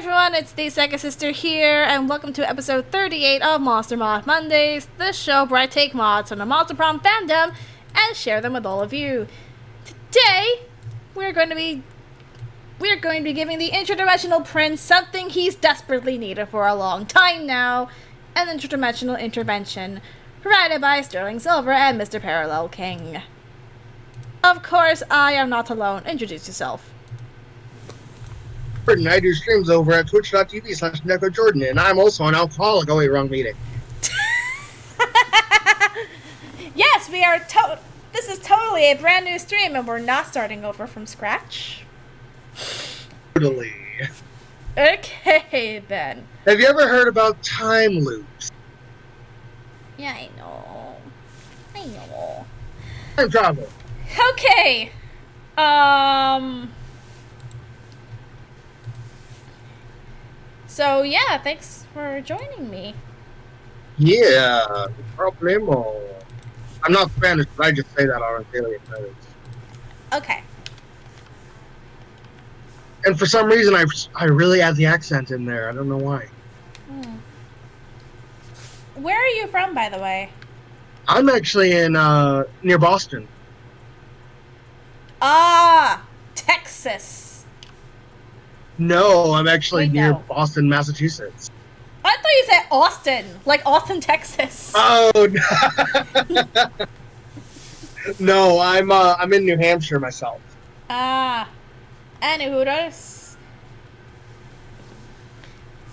everyone, it's the Second Sister here, and welcome to episode 38 of Monster Mod Mondays, the show where I take mods from the Monster Prom fandom and share them with all of you. Today, we're going to be giving the Interdimensional Prince something he's desperately needed for a long time now, an interdimensional intervention, provided by Sterling Silver and MrParalelKing. Of course, I am not alone. Introduce yourself. Jordan, I do streams over at twitch.tv/NecoJordan, and I'm also an alcoholic. Oh, wait, wrong meeting. Yes, we are this is totally a brand new stream, and we're not starting over from scratch. Totally. Okay, then. Have you ever heard about time loops? Yeah, I know. Time travel. Okay. So, yeah, thanks for joining me. Yeah, no problemo. I'm not Spanish, but I just say that on a daily basis. Okay. And for some reason, I really add the accent in there. I don't know why. Where are you from, by the way? I'm actually in, near Boston. Ah, Texas. No, I'm actually near no. Boston, Massachusetts. I thought you said Austin, like Austin, Texas. Oh, no. No, I'm in New Hampshire myself. Ah, Hooters.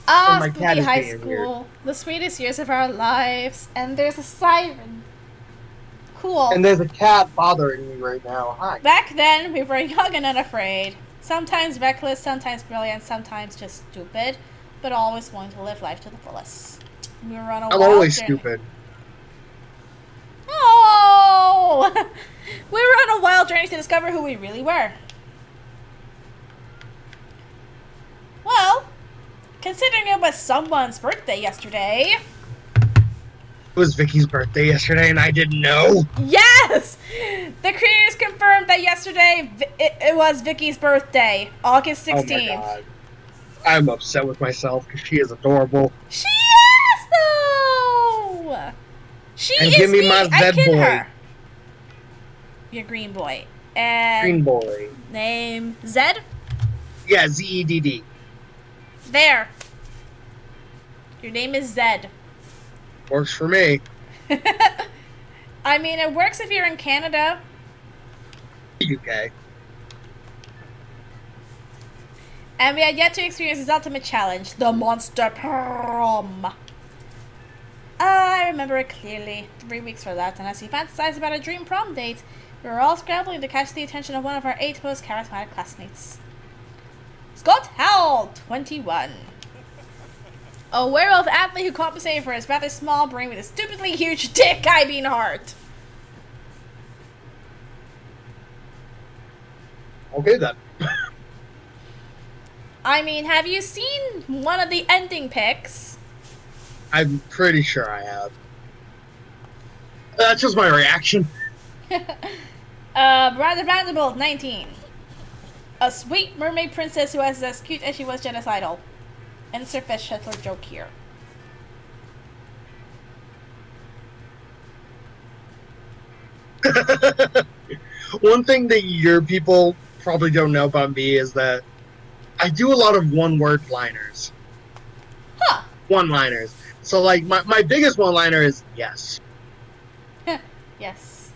my cat Spooky is high being school, the sweetest years of our lives, and there's a siren. Cool. And there's a cat bothering me right now. Hi. Back then, we were young and unafraid. Sometimes reckless, sometimes brilliant, sometimes just stupid, but always wanting to live life to the fullest. We were on a I'm wild always journey. stupid. Oh! We were on a wild journey to discover who we really were. Well, considering it was someone's birthday yesterday... It was Vicky's birthday yesterday, and I didn't know. Yes! The creators confirmed that yesterday it was Vicky's birthday, August 16th. Oh my god. I'm upset with myself because she is adorable. She is, though! She And is give me my I Zed kid boy. her. Your green boy. And Green boy. name Zed? Yeah, Zedd. There. Your name is Zed. Works for me. I mean, it works if you're in Canada. UK. And we had yet to experience his ultimate challenge, the Monster Prom. I remember it clearly. 3 weeks were left, and as we fantasized about a dream prom date, we were all scrambling to catch the attention of one of our 8 most charismatic classmates. Scott Howell, 21. A werewolf athlete who compensated for his rather small brain with a stupidly huge dick, I mean heart. Okay then. I mean, have you seen one of the ending pics? I'm pretty sure I have. That's just my reaction. Brother Vanderbilt, 19. A sweet mermaid princess who is as cute as she was genocidal. Insert fish Hitler joke here. One thing that your people probably don't know about me is that I do a lot of one-word liners. Huh. One-liners. So, like, my biggest one-liner is yes. Yes.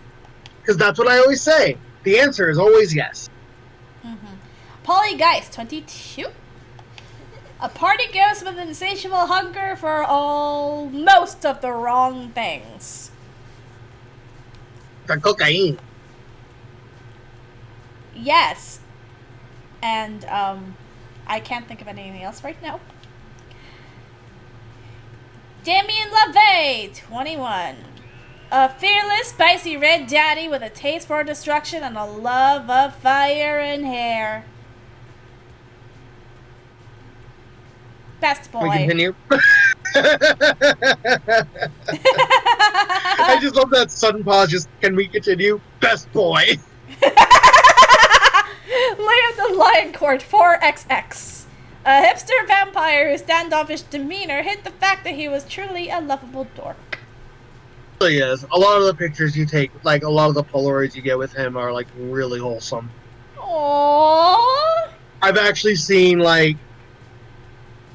Because that's what I always say. The answer is always yes. Polly Geist, 22. A party ghost with an insatiable hunger for most of the wrong things. The cocaine. Yes. And, I can't think of anything else right now. Damien LaVey, 21. A fearless, spicy red daddy with a taste for destruction and a love of fire and hair. Best boy. We continue. I just love that sudden pause. Just, can we continue? Best boy. Liam the Lion Court 4XX. A hipster vampire whose standoffish demeanor hid the fact that he was truly a lovable dork. It really is. A lot of the pictures you take, like a lot of the Polaroids you get with him are like really wholesome. Aww. I've actually seen like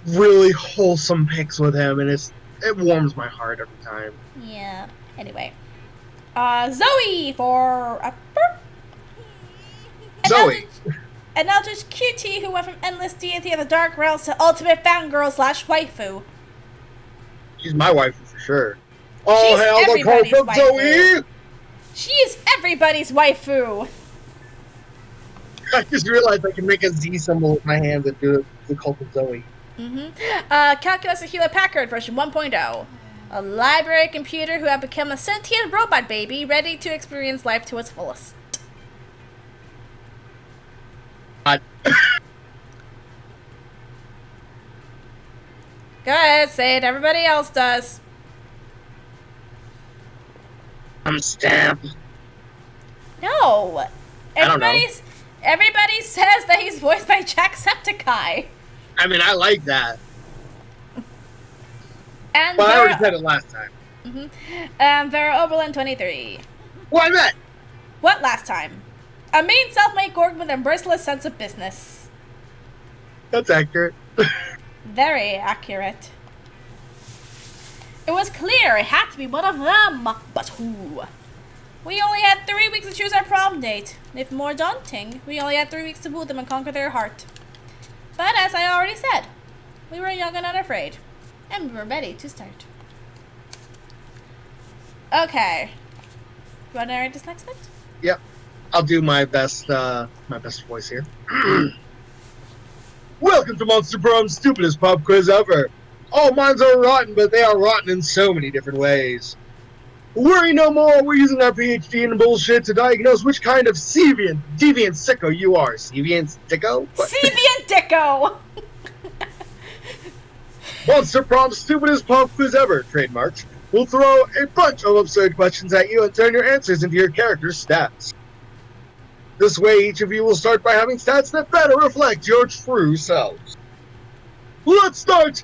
really wholesome pics with him, and it warms my heart every time. Yeah. Anyway. Zoe for Zoe. An eldritch cutie who went from endless deity of the dark realms to ultimate fangirl / waifu. She's my wife for sure. Oh, She's hell, the everybody's cult of waifu. Zoe! She is everybody's waifu. I just realized I can make a Z symbol with my hands and do the cult of Zoe. Calculus Hewlett-Packard version 1.0. A library computer who had become a sentient robot baby ready to experience life to its fullest. Go ahead, say it. Everybody else does. I'm stamped. No. I don't know. Everybody says that he's voiced by Jacksepticeye. I mean, I like that. And but I already said it last time. Vera Oberlin 23. Why not? What last time? A mean self-made gorg with a merciless sense of business. That's accurate. Very accurate. It was clear it had to be one of them, but who? We only had 3 weeks to choose our prom date. If more daunting, we only had 3 weeks to woo them and conquer their heart. But as I already said, we were young and unafraid, and we were ready to start. Okay. You want to narrate this next bit? Yep. I'll do my best voice here. Welcome to Monster Prom's stupidest pop quiz ever. All minds are rotten, but they are rotten in so many different ways. Worry no more, we're using our PhD in bullshit to diagnose which kind of deviant sicko you are. Deviant sicko? Deviant dicko! Monster Prom's stupidest pop quiz ever, trademarks. We'll throw a bunch of absurd questions at you and turn your answers into your character's stats. This way, each of you will start by having stats that better reflect your true selves. Let's start!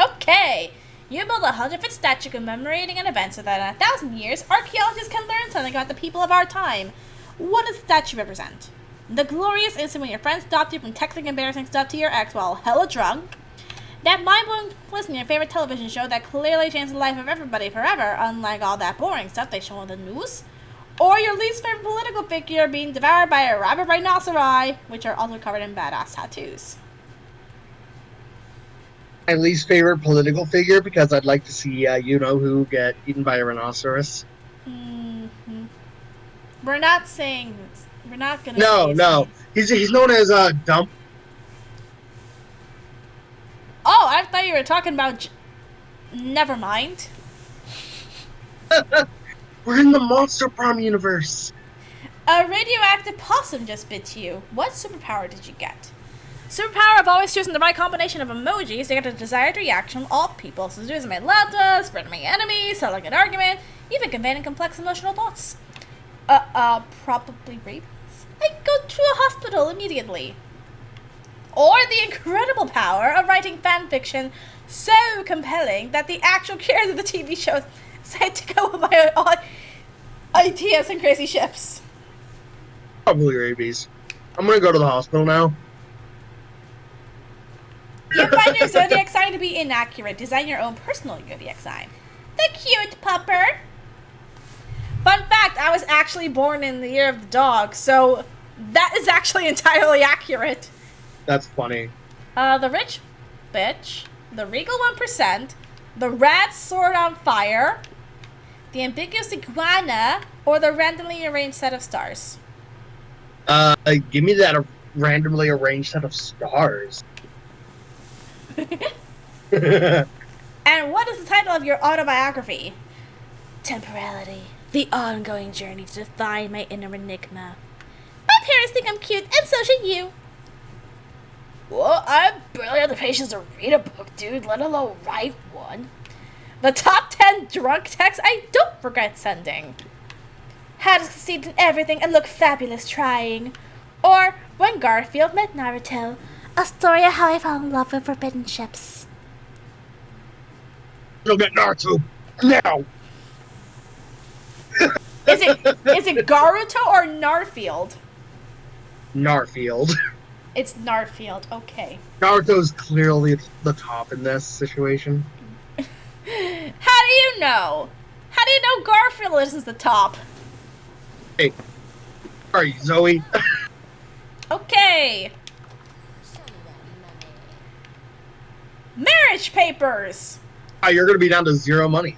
Okay. You build a 100-foot statue commemorating an event so that in 1,000 years, archaeologists can learn something about the people of our time. What does the statue represent? The glorious instant when your friend stopped you from texting embarrassing stuff to your ex while hella drunk? That mind-blowing twist in your favorite television show that clearly changed the life of everybody forever, unlike all that boring stuff they show on the news? Or your least favorite political figure being devoured by a rabid rhinoceri, which are also covered in badass tattoos? My least favorite political figure, because I'd like to see you-know-who get eaten by a rhinoceros. Mm-hmm. We're not saying this. We're not gonna No. He's known as Dump. Oh, I thought you were talking about... Never mind. We're in the Monster Prom universe. A radioactive possum just bit you. What superpower did you get? Superpower of always choosing the right combination of emojis to get a desired reaction from all people. So seducing my loved ones, spreading my enemies, settling an argument, even conveying complex emotional thoughts. Probably rape. I go to a hospital immediately. Or the incredible power of writing fan fiction so compelling that the actual creators of the TV show decide to go with my own ideas and crazy ships. Probably rabies. I'm gonna go to the hospital now. You find your zodiac sign to be inaccurate. Design your own personal zodiac sign. The cute pupper. Fun fact, I was actually born in the year of the dog, so that is actually entirely accurate. That's funny. The rich bitch, the regal 1%, the rat sword on fire, the ambiguous iguana, or the randomly arranged set of stars. Give me that randomly arranged set of stars. And what is the title of your autobiography? Temporality. The ongoing journey to define my inner enigma. My parents think I'm cute, and so should you. Well, I barely have the patience to read a book, dude, let alone write one. The top 10 drunk texts I don't regret sending. How to succeed in everything and look fabulous trying. Or, when Garfield met Naruto, A story of how I fell in love with forbidden ships. Go get Naruto now. Is it Garuto or Narfield? Narfield. It's Narfield. Okay. Naruto's clearly the top in this situation. How do you know? How do you know Garfield isn't the top? Hey, are you Zoe? Okay. Marriage papers. Oh, you're gonna be down to 0 money.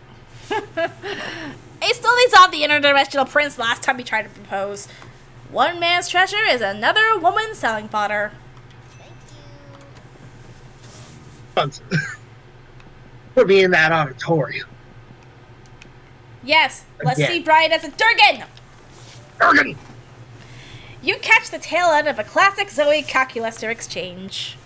I still saw the interdimensional prince last time he tried to propose. One man's treasure is another woman's selling fodder. Put me in that auditorium. Yes, let's Again. see Brian as a Durgan. Durgan! You catch the tail end of a classic Zoe calculator exchange.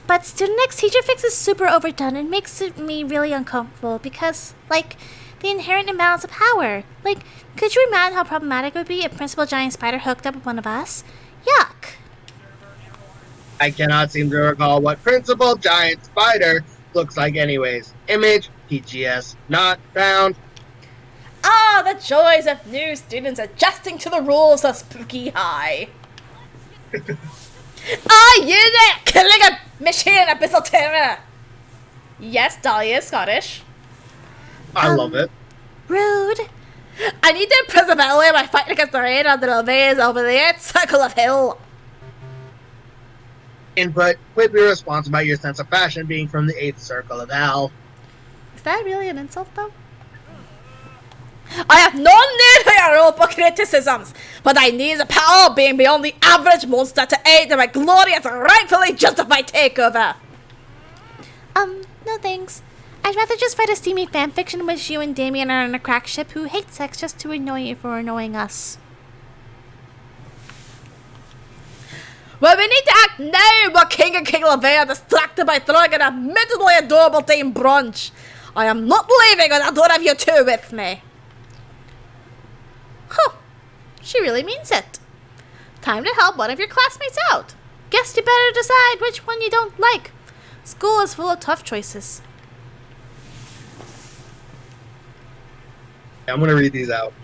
But student X teacher fix is super overdone and makes me really uncomfortable because, like, the inherent imbalance of power. Like, could you imagine how problematic it would be if Principal Giant Spider hooked up with one of us? Yuck. I cannot seem to recall what Principal Giant Spider looks like anyways. Image, PGS, not found. Ah, the joys of new students adjusting to the rules of Spooky High. Ah, you there, killing a machine in Abyssal Terror. Yes, Dahlia is Scottish. I love it. Rude. I need to impress the battle by fighting against the rain on the Levays over the 8th circle of hill. Input with your response about your sense of fashion being from the 8th circle of hell. Is that really an insult, though? I have no need for your rulebook criticisms, but I need the power of being beyond the average monster to aid in my glorious, rightfully justified takeover. No thanks. I'd rather just write a steamy fanfiction in which you and Damien are on a crack ship who hate sex just to annoy you for annoying us. Well, we need to act now while King and King LeVay are distracted by throwing an admittedly adorable team brunch. I am not leaving without one of you two with me. Huh. She really means it. Time to help one of your classmates out. Guess you better decide which one you don't like. School is full of tough choices. I'm gonna read these out.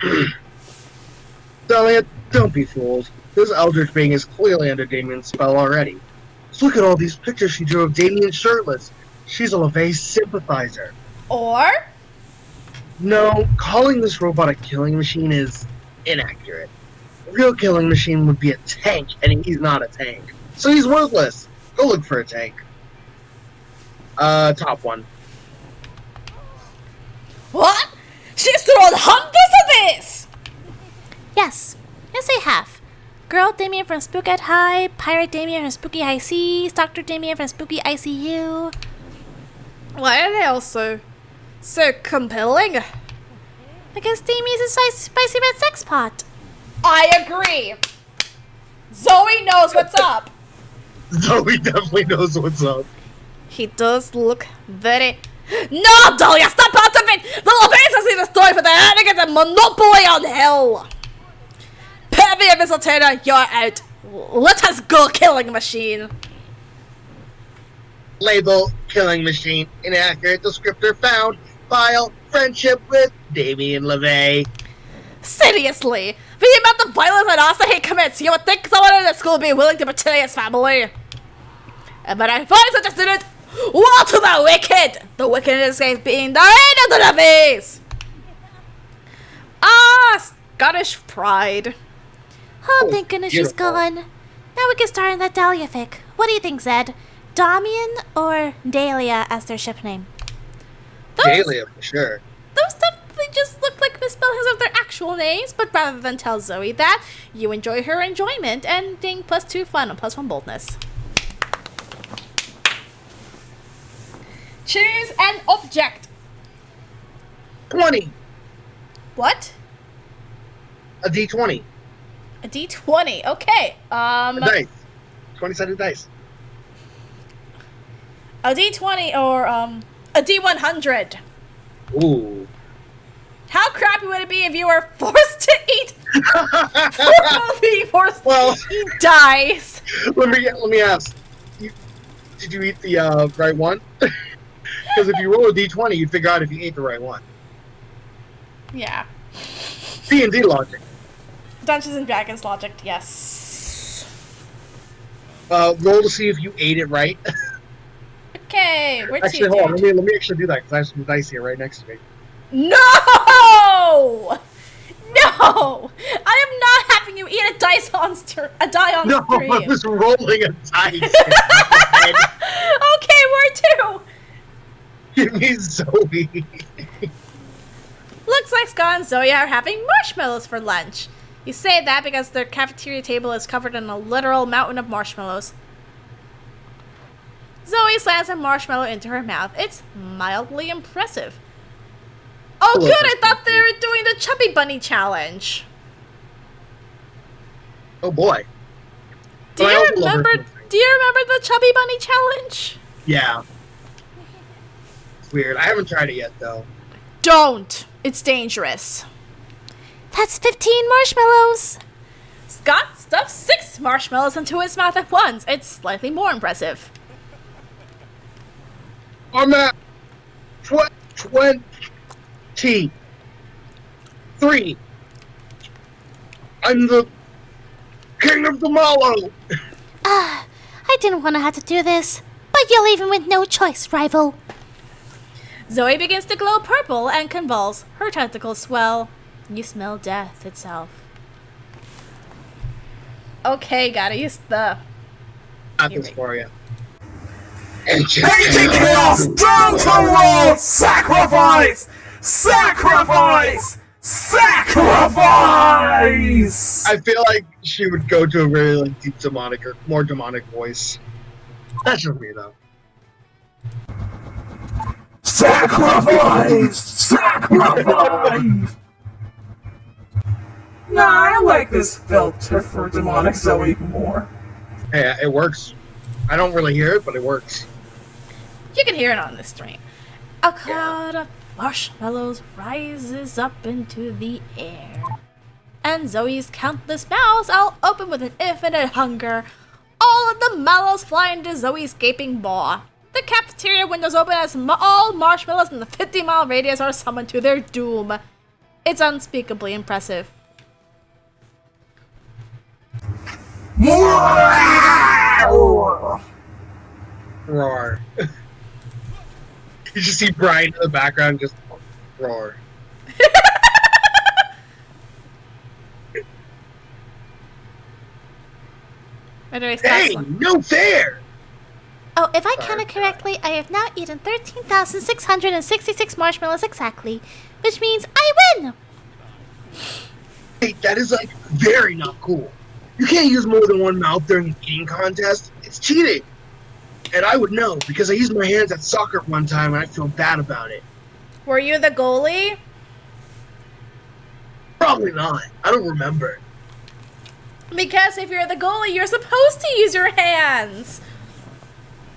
Dahlia, don't be fooled. This eldritch being is clearly under Damien's spell already. Just look at all these pictures she drew of Damien shirtless. She's a LeVay sympathizer. Or? No, calling this robot a killing machine is inaccurate. A real killing machine would be a tank, and he's not a tank. So he's worthless. Go look for a tank. Top one. What? She's thrown hundreds of this! Yes I have. Girl Damien from Spook at High, Pirate Damien from Spooky High Seas, Dr. Damien from Spooky ICU. Why are they all so compelling? Because Damien's a spicy red sex pot. I agree. Zoe knows what's up. Zoe definitely knows what's up. He does look very... No, Dahlia, stop out of it! The LeVays have seen the story for the Hannigan's and Monopoly on Hell! Pevy and Mistletoe, you're out. Let us go, killing machine. Label, killing machine, inaccurate descriptor found. File, friendship with Damien LeVay. Seriously, with the amount of violence and also he commits, you would think someone in the school would be willing to betray his family. And when I find such a student, woe to the wicked! The wicked in this case being the reign of the Levays! Ah, Scottish pride. Oh, thank goodness she's gone. Now we can start on that Dahlia fic. What do you think, Zed? Damian or Dahlia as their ship name? Dahlia, for sure. Those definitely just look like misspellings of their actual names, but rather than tell Zoe that, you enjoy her enjoyment and ding +2 fun and +1 boldness. Choose an object. 20. What? A D20. A D20. Okay. A dice. 20-sided dice. A D20 or a D100. Ooh. How crappy would it be if you were forced to eat? Forced to eat dice. Let me ask. did you eat the right one? Because if you roll a d20, you'd figure out if you ate the right one. Yeah. D&D logic. Dungeons and Dragons logic, yes. Roll to see if you ate it right. Okay, we're Actually, hold on. Let me actually do that because I have some dice here right next to me. No! No! I am not having you eat a die on stream. No, I was rolling a dice. Okay, where to? Give me Zoe. Looks like Scott and Zoe are having marshmallows for lunch. You say that because their cafeteria table is covered in a literal mountain of marshmallows. Zoe slams a marshmallow into her mouth. It's mildly impressive. Oh good, I thought they were doing the Chubby Bunny challenge. Oh boy. Do you remember the Chubby Bunny challenge? Yeah. It's weird. I haven't tried it yet though. Don't. It's dangerous. That's 15 marshmallows. Scott stuffs 6 marshmallows into his mouth at once. It's slightly more impressive. I'm at 23. I'm the king of the mallow. I didn't want to have to do this, but you're leaving with no choice, rival. Zoe begins to glow purple and convulse. Her tentacles swell. You smell death itself. Okay, gotta use the... Got this for you. Ancient Chaos, down to roll! Sacrifice! Sacrifice! Sacrifice! I feel like she would go to a really like deep demonic or more demonic voice. That's just me though. Sacrifice! Sacrifice! Nah, I like this filter for demonic Zoe more. Hey, it works. I don't really hear it, but it works. You can hear it on this stream. A cloud of marshmallows rises up into the air. And Zoe's countless mouths all open with an infinite hunger. All of the mallows fly into Zoe's gaping maw. The cafeteria windows open as all marshmallows in the 50-mile radius are summoned to their doom. It's unspeakably impressive. Roar. You just see Brian in the background just roar. Hey, no fair! Oh, if I counted correctly, I have now eaten 13,666 marshmallows exactly, which means I win! Hey, that is like very not cool. You can't use more than one mouth during an eating contest. It's cheating. And I would know because I used my hands at soccer one time and I feel bad about it. Were you the goalie? Probably not. I don't remember. Because if you're the goalie, you're supposed to use your hands.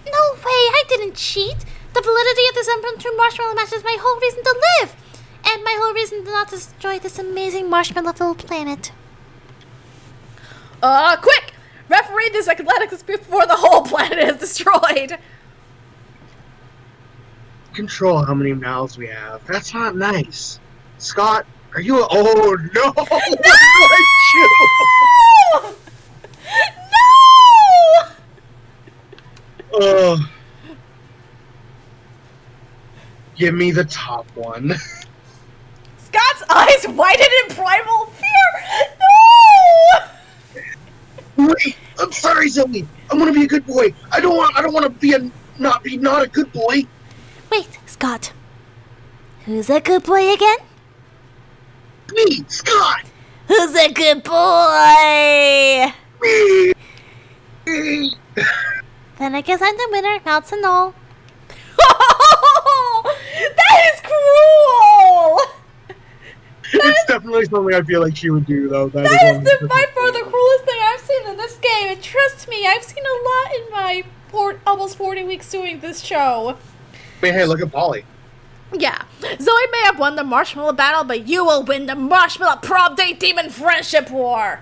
No way, I didn't cheat. The validity of this impromptu marshmallow match is my whole reason to live. And my whole reason to not destroy this amazing marshmallow-filled planet. Quick! Referee this athletics before the whole planet is destroyed. Control how many mouths we have. That's not nice. Scott, are you a... Oh, no! What did I No! choose? Give me the top one. Scott's eyes widened in primal fear. No! Wait, I'm sorry, Zoe. I want to be a good boy. I don't want to be not a good boy. Wait, Scott. Who's a good boy again? Me, Scott. Who's a good boy? Me. Then I guess I'm the winner, mouths and all. That is cruel! It's definitely something I feel like she would do, though. That is by far the cruelest thing I've seen in this game. And trust me, I've seen a lot in my almost 40 weeks doing this show. I mean, hey, look at Polly. Yeah, Zoe may have won the marshmallow battle, but you will win the marshmallow prom date demon friendship war.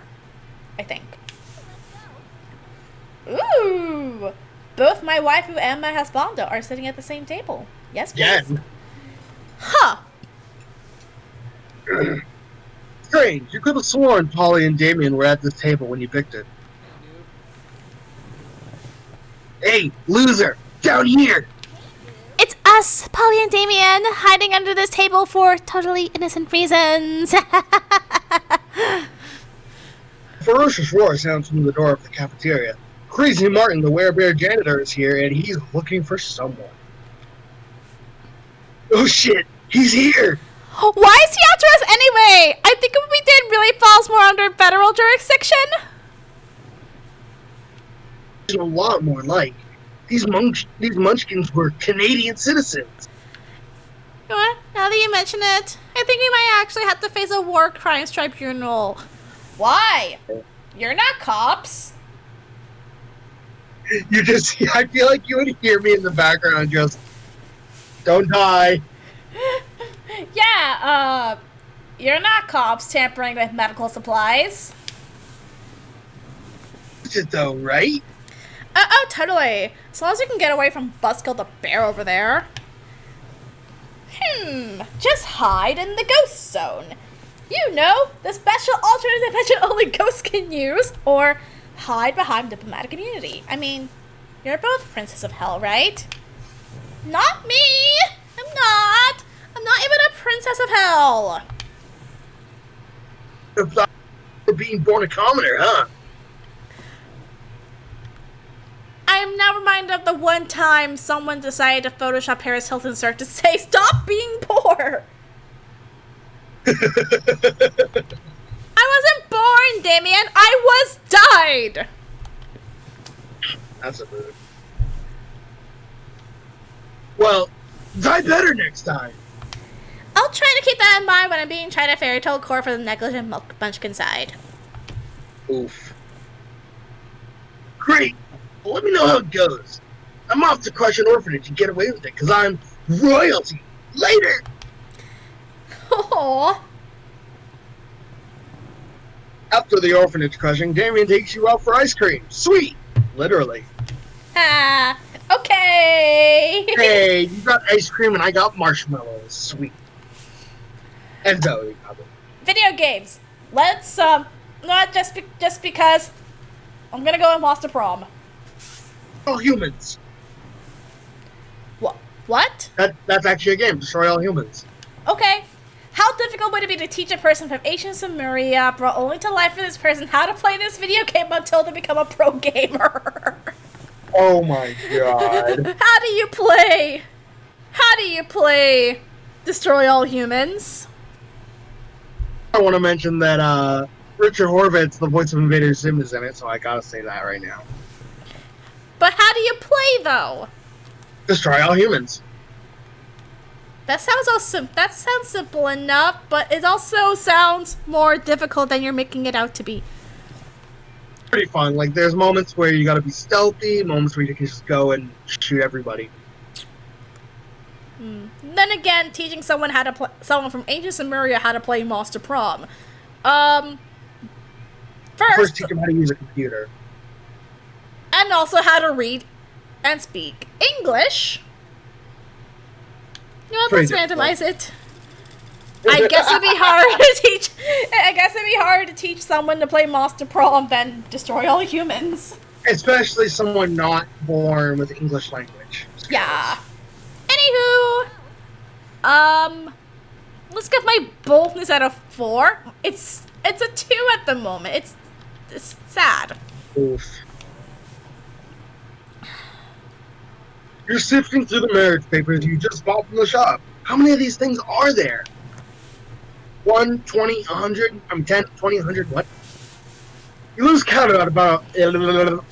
I think. Ooh. Both my waifu and my husbando are sitting at the same table. Yes, please. Again. Huh. Strange. You could have sworn Polly and Damien were at this table when you picked it. Hey, loser! Down here! It's us, Polly and Damien, hiding under this table for totally innocent reasons. A ferocious roar sounds from the door of the cafeteria. Crazy Martin, the werebear janitor, is here, and he's looking for someone. Oh shit! He's here! Why is he after us anyway? I think what we did really falls more under federal jurisdiction. There's a lot more like. These munchkins were Canadian citizens. You know what? Now that you mention it, I think we might actually have to face a war crimes tribunal. Why? You're not cops. I feel like you would hear me in the background just, don't die. Yeah, you're not cops tampering with medical supplies. Is it though, right? Oh, totally. As long as we can get away from Buskill the bear over there. Just hide in the ghost zone. You know, the special alternate dimension only ghosts can use, or hide behind diplomatic immunity. I mean, you're both Princess of Hell, right? Not me! I'm not! I'm not even a Princess of Hell! I thought you were being born a commoner, huh? I'm now reminded of the one time someone decided to Photoshop Paris Hilton's shirt to say, "Stop being poor!" I wasn't born, Damien! I was died! That's a mood. Well, die better next time. I'll try to keep that in mind when I'm being tried at Fairy Tale Court for the negligent munchkin side. Oof. Great. Well, let me know how it goes. I'm off to crush an orphanage and get away with it, because I'm royalty. Later! Aww. After the orphanage crushing, Damien takes you out for ice cream. Sweet! Literally. Ah, okay. Hey, you got ice cream and I got marshmallows. Sweet. And Zoe got it. Video games. Let's, not just because I'm gonna go and watch the prom. All humans. What? That's actually a game. Destroy all humans. Okay. How difficult would it be to teach a person from ancient Sumeria, brought only to life for this person, how to play this video game until they become a pro gamer? Oh my god. How do you play? How do you play Destroy All Humans? I want to mention that Richard Horvitz, the voice of Invader Zim, is in it, so I gotta say that right now. But how do you play, though? Destroy all humans. That sounds simple enough, but it also sounds more difficult than you're making it out to be. Pretty fun. Like, there's moments where you gotta be stealthy, moments where you can just go and shoot everybody. Then again, teaching someone from ancient Sumeria how to play Monster Prom. First teach them how to use a computer. And also how to read and speak English. You know what, let's randomize it. I guess it'd be hard to teach. I guess it'd be hard to teach someone to play Monster Prom than Destroy All Humans. Especially someone not born with English language. Yeah. Anywho, let's give my boldness at a 4. It's a 2 at the moment. It's sad. Oof. You're sifting through the marriage papers you just bought from the shop. How many of these things are there? 1, 20, 100? I mean, 10, 20, 100, what? You lose count at about... you lose count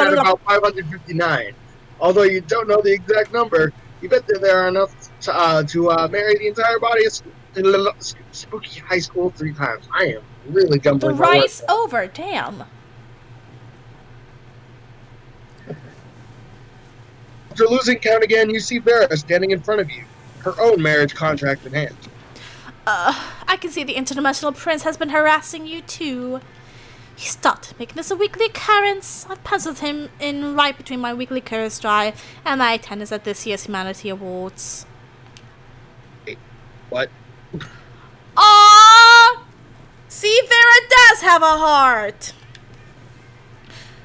at about 559. Although you don't know the exact number, you bet that there are enough to marry the entire body of Spooky High School 3 times. I am really gumbling. Thrice over, damn. After losing count again, you see Vera standing in front of you, her own marriage contract in hand. I can see the Interdimensional Prince has been harassing you too. He stopped making this a weekly occurrence. I've penciled him in right between my weekly curse drive and my attendance at this year's Humanity Awards. Wait, what? Aww! Seafarer does have a heart!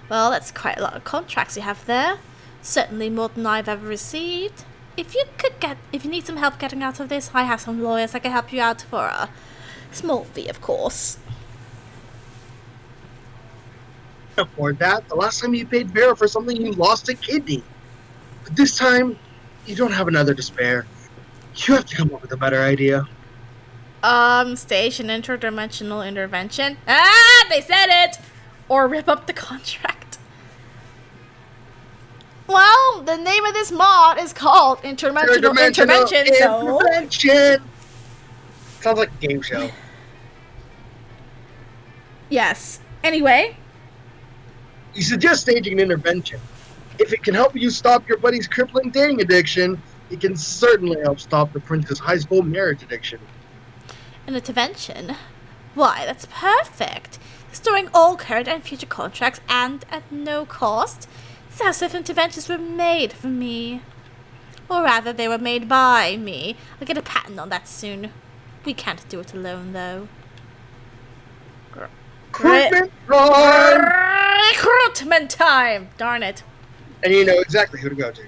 Well, that's quite a lot of contracts you have there. Certainly more than I've ever received. If you need some help getting out of this, I have some lawyers that can help you out for a small fee, of course. Afford that. The last time you paid Vera for something, you lost a kidney. But this time, you don't have another to spare. You have to come up with a better idea. Stage an interdimensional intervention. Ah, they said it! Or rip up the contract. Well, the name of this mod is called Interdimensional Intervention, so... Intervention! Sounds like a game show. Yes. Anyway. You suggest staging an intervention. If it can help you stop your buddy's crippling dating addiction, it can certainly help stop the prince's high school marriage addiction. An intervention? Why, that's perfect. Storing all current and future contracts and at no cost. Sounds as if interventions were made for me. Or rather, they were made by me. I'll get a patent on that soon. We can't do it alone, though. Recruitment time! Recruitment time! Darn it. And you know exactly who to go to.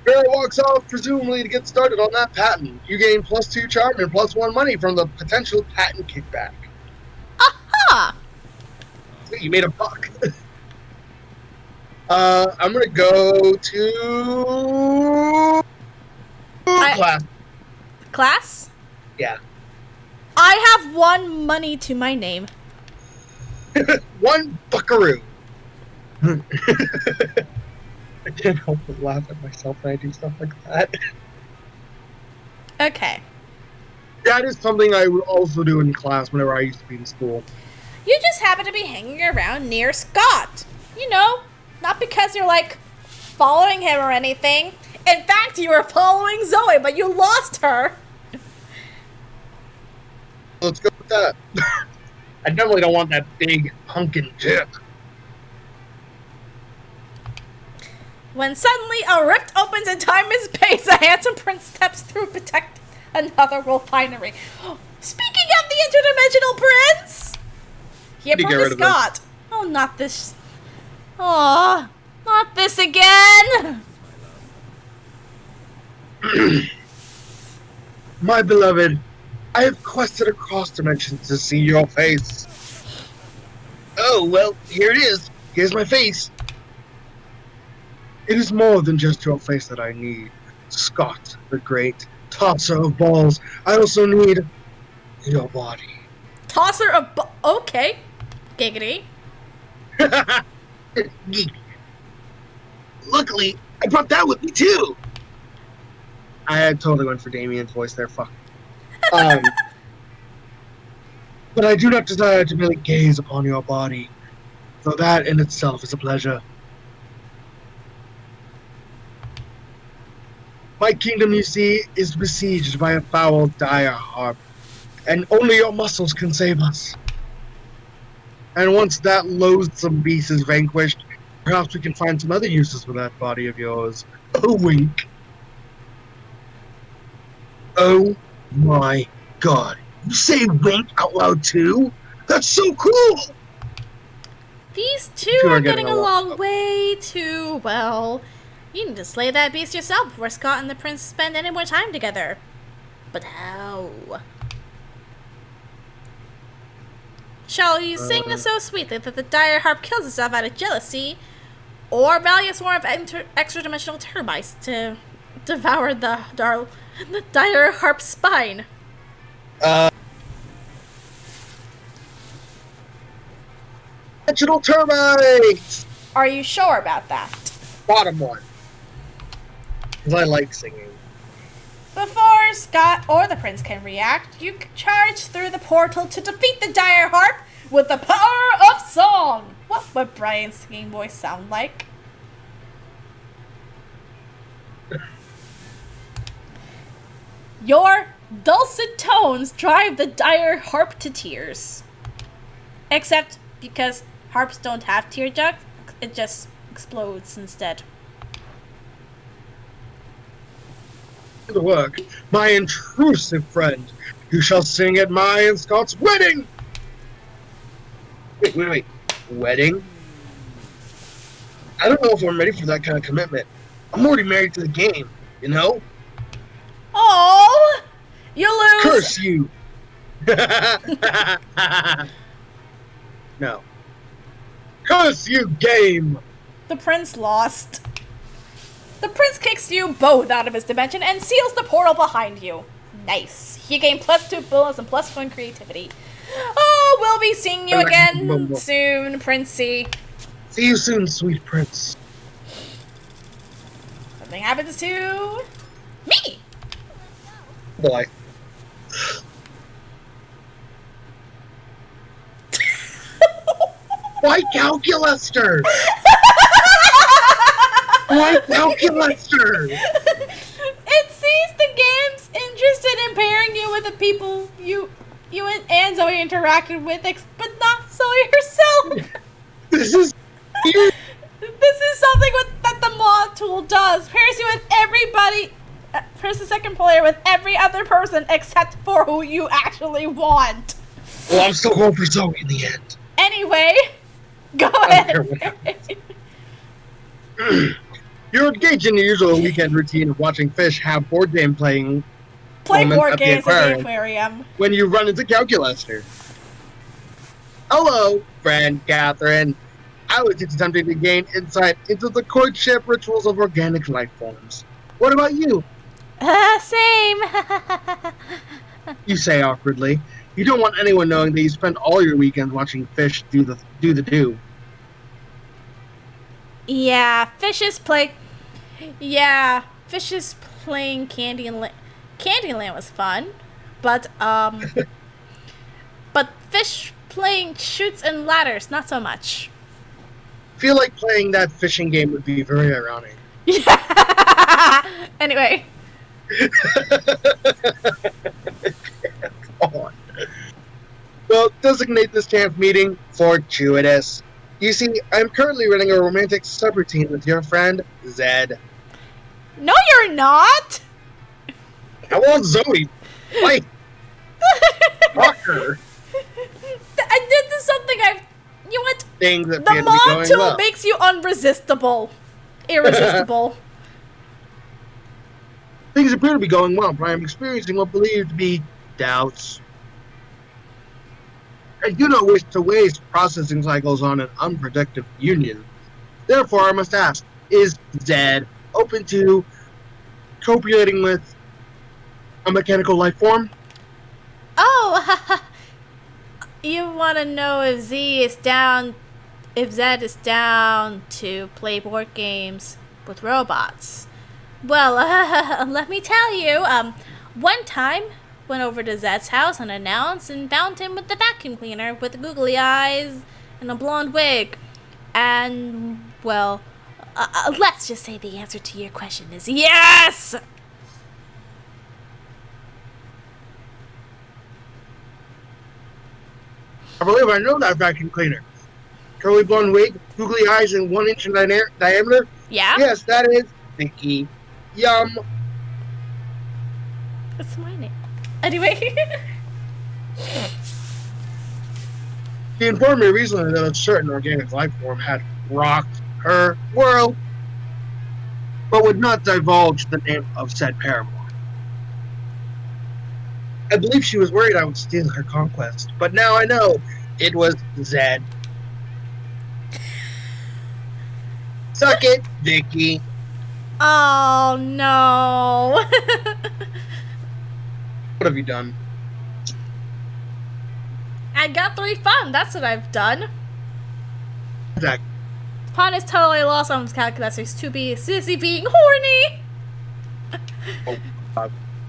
Vera walks off, presumably to get started on that patent. You gain +2 charm and +1 money from the potential patent kickback. Aha! So you made a buck. I'm gonna go to class. Class? Yeah. I have 1 money to my name. 1 buckaroo. I can't help but laugh at myself when I do stuff like that. Okay. That is something I would also do in class whenever I used to be in school. You just happen to be hanging around near Scott. You know, not because you're, like, following him or anything. In fact, you were following Zoe, but you lost her. Let's go with that. I definitely don't want that big hunkin' tip. When suddenly a rift opens in time and space, a handsome prince steps through protecting another refinery. Speaking of the interdimensional prince! Here, Brother Scott. Oh, not this. Aw, not this again! My beloved, I have quested across dimensions to see your face. Oh, well, here it is. Here's my face. It is more than just your face that I need. Scott, the great tosser of balls. I also need your body. Tosser of okay. Giggity. Geek. Luckily, I brought that with me too. I had totally went for Damien's voice there. Fuck. But I do not desire to merely gaze upon your body, though that in itself is a pleasure. My kingdom, you see, is besieged by a foul, dire harp, and only your muscles can save us. And once that loathsome beast is vanquished, perhaps we can find some other uses for that body of yours. A wink. Oh my god. You say wink out loud too? That's so cool! These two are getting along way too well. You need to slay that beast yourself before Scott and the prince spend any more time together. But how? Shall you sing so sweetly that the dire harp kills itself out of jealousy, or rally a swarm of extra-dimensional termites to devour the dire harp's spine? Dimensional termites! Are you sure about that? Bottom one. Because I like singing. Before Scott or the prince can react, you charge through the portal to defeat the dire harp with the power of song. What would Brian's singing voice sound like? Your Dulcet tones drive the dire harp to tears. Except because harps don't have tear ducts, it just explodes instead. To work, my intrusive friend, who shall sing at my and Scott's wedding! Wait. Wedding? I don't know if I'm ready for that kind of commitment. I'm already married to the game, you know? Oh, you lose! Curse you! No. Curse you, game! The prince lost. The prince kicks you both out of his dimension and seals the portal behind you. Nice. You gain +2 bonus and +1 creativity. Oh, we'll be seeing you again soon, Princey. See you soon, sweet prince. Something happens to me. Boy. Why Calculaster? Why Calculaster? It sees the game's interested in pairing you with the people you and Zoe interacted with, but not Zoe herself. This is This is something that the Modtool does. Pairs you with everybody. Pairs the second player with every other person except for who you actually want. Well, I'm still going for Zoe in the end. Anyway, go I don't ahead. care what You're engaged in your usual weekend routine of watching fish have board game playing Play moments board at the games at the aquarium aquarium. when you run into Calculaster. Hello, friend Catherine. I was just attempting to gain insight into the courtship rituals of organic life forms. What about you? Same. You say awkwardly. You don't want anyone knowing that you spend all your weekends watching fish do the do. Yeah, fishes playing Candyland. Candyland was fun, but but fish playing Chutes and Ladders, not so much. Feel like playing that fishing game would be very ironic. Yeah. Anyway. Come on. Well, designate this chance meeting fortuitous. You see, I'm currently running a romantic subroutine with your friend, Zed. No, you're not. I want Zoe. Like, fuck her. I did this something you know what? Things that The appear to be going Modtool well. makes you irresistible. Things appear to be going well, but I am experiencing what believed to be doubts. I do not wish to waste processing cycles on an unproductive union. Therefore, I must ask, is Zed open to copulating with a mechanical life form? Oh, you want to know if Zed is down to play board games with robots? Well, let me tell you, one time went over to Zed's house unannounced and found him with the vacuum cleaner with googly eyes and a blonde wig. And, well, let's just say the answer to your question is yes! I believe I know that vacuum cleaner. Curly blonde wig, googly eyes, and 1 inch in diameter? Yeah? Yes, that is Vicky. Yum. That's my name. Anyway. She informed me recently that a certain organic life form had rocked her world, but would not divulge the name of said paramour. I believe she was worried I would steal her conquest, but now I know it was Zed. Suck it, Vicky. Oh, no. What have you done? I got 3 fun. That's what I've done. Zach, Pawn is totally lost on his calculators to be sissy being horny.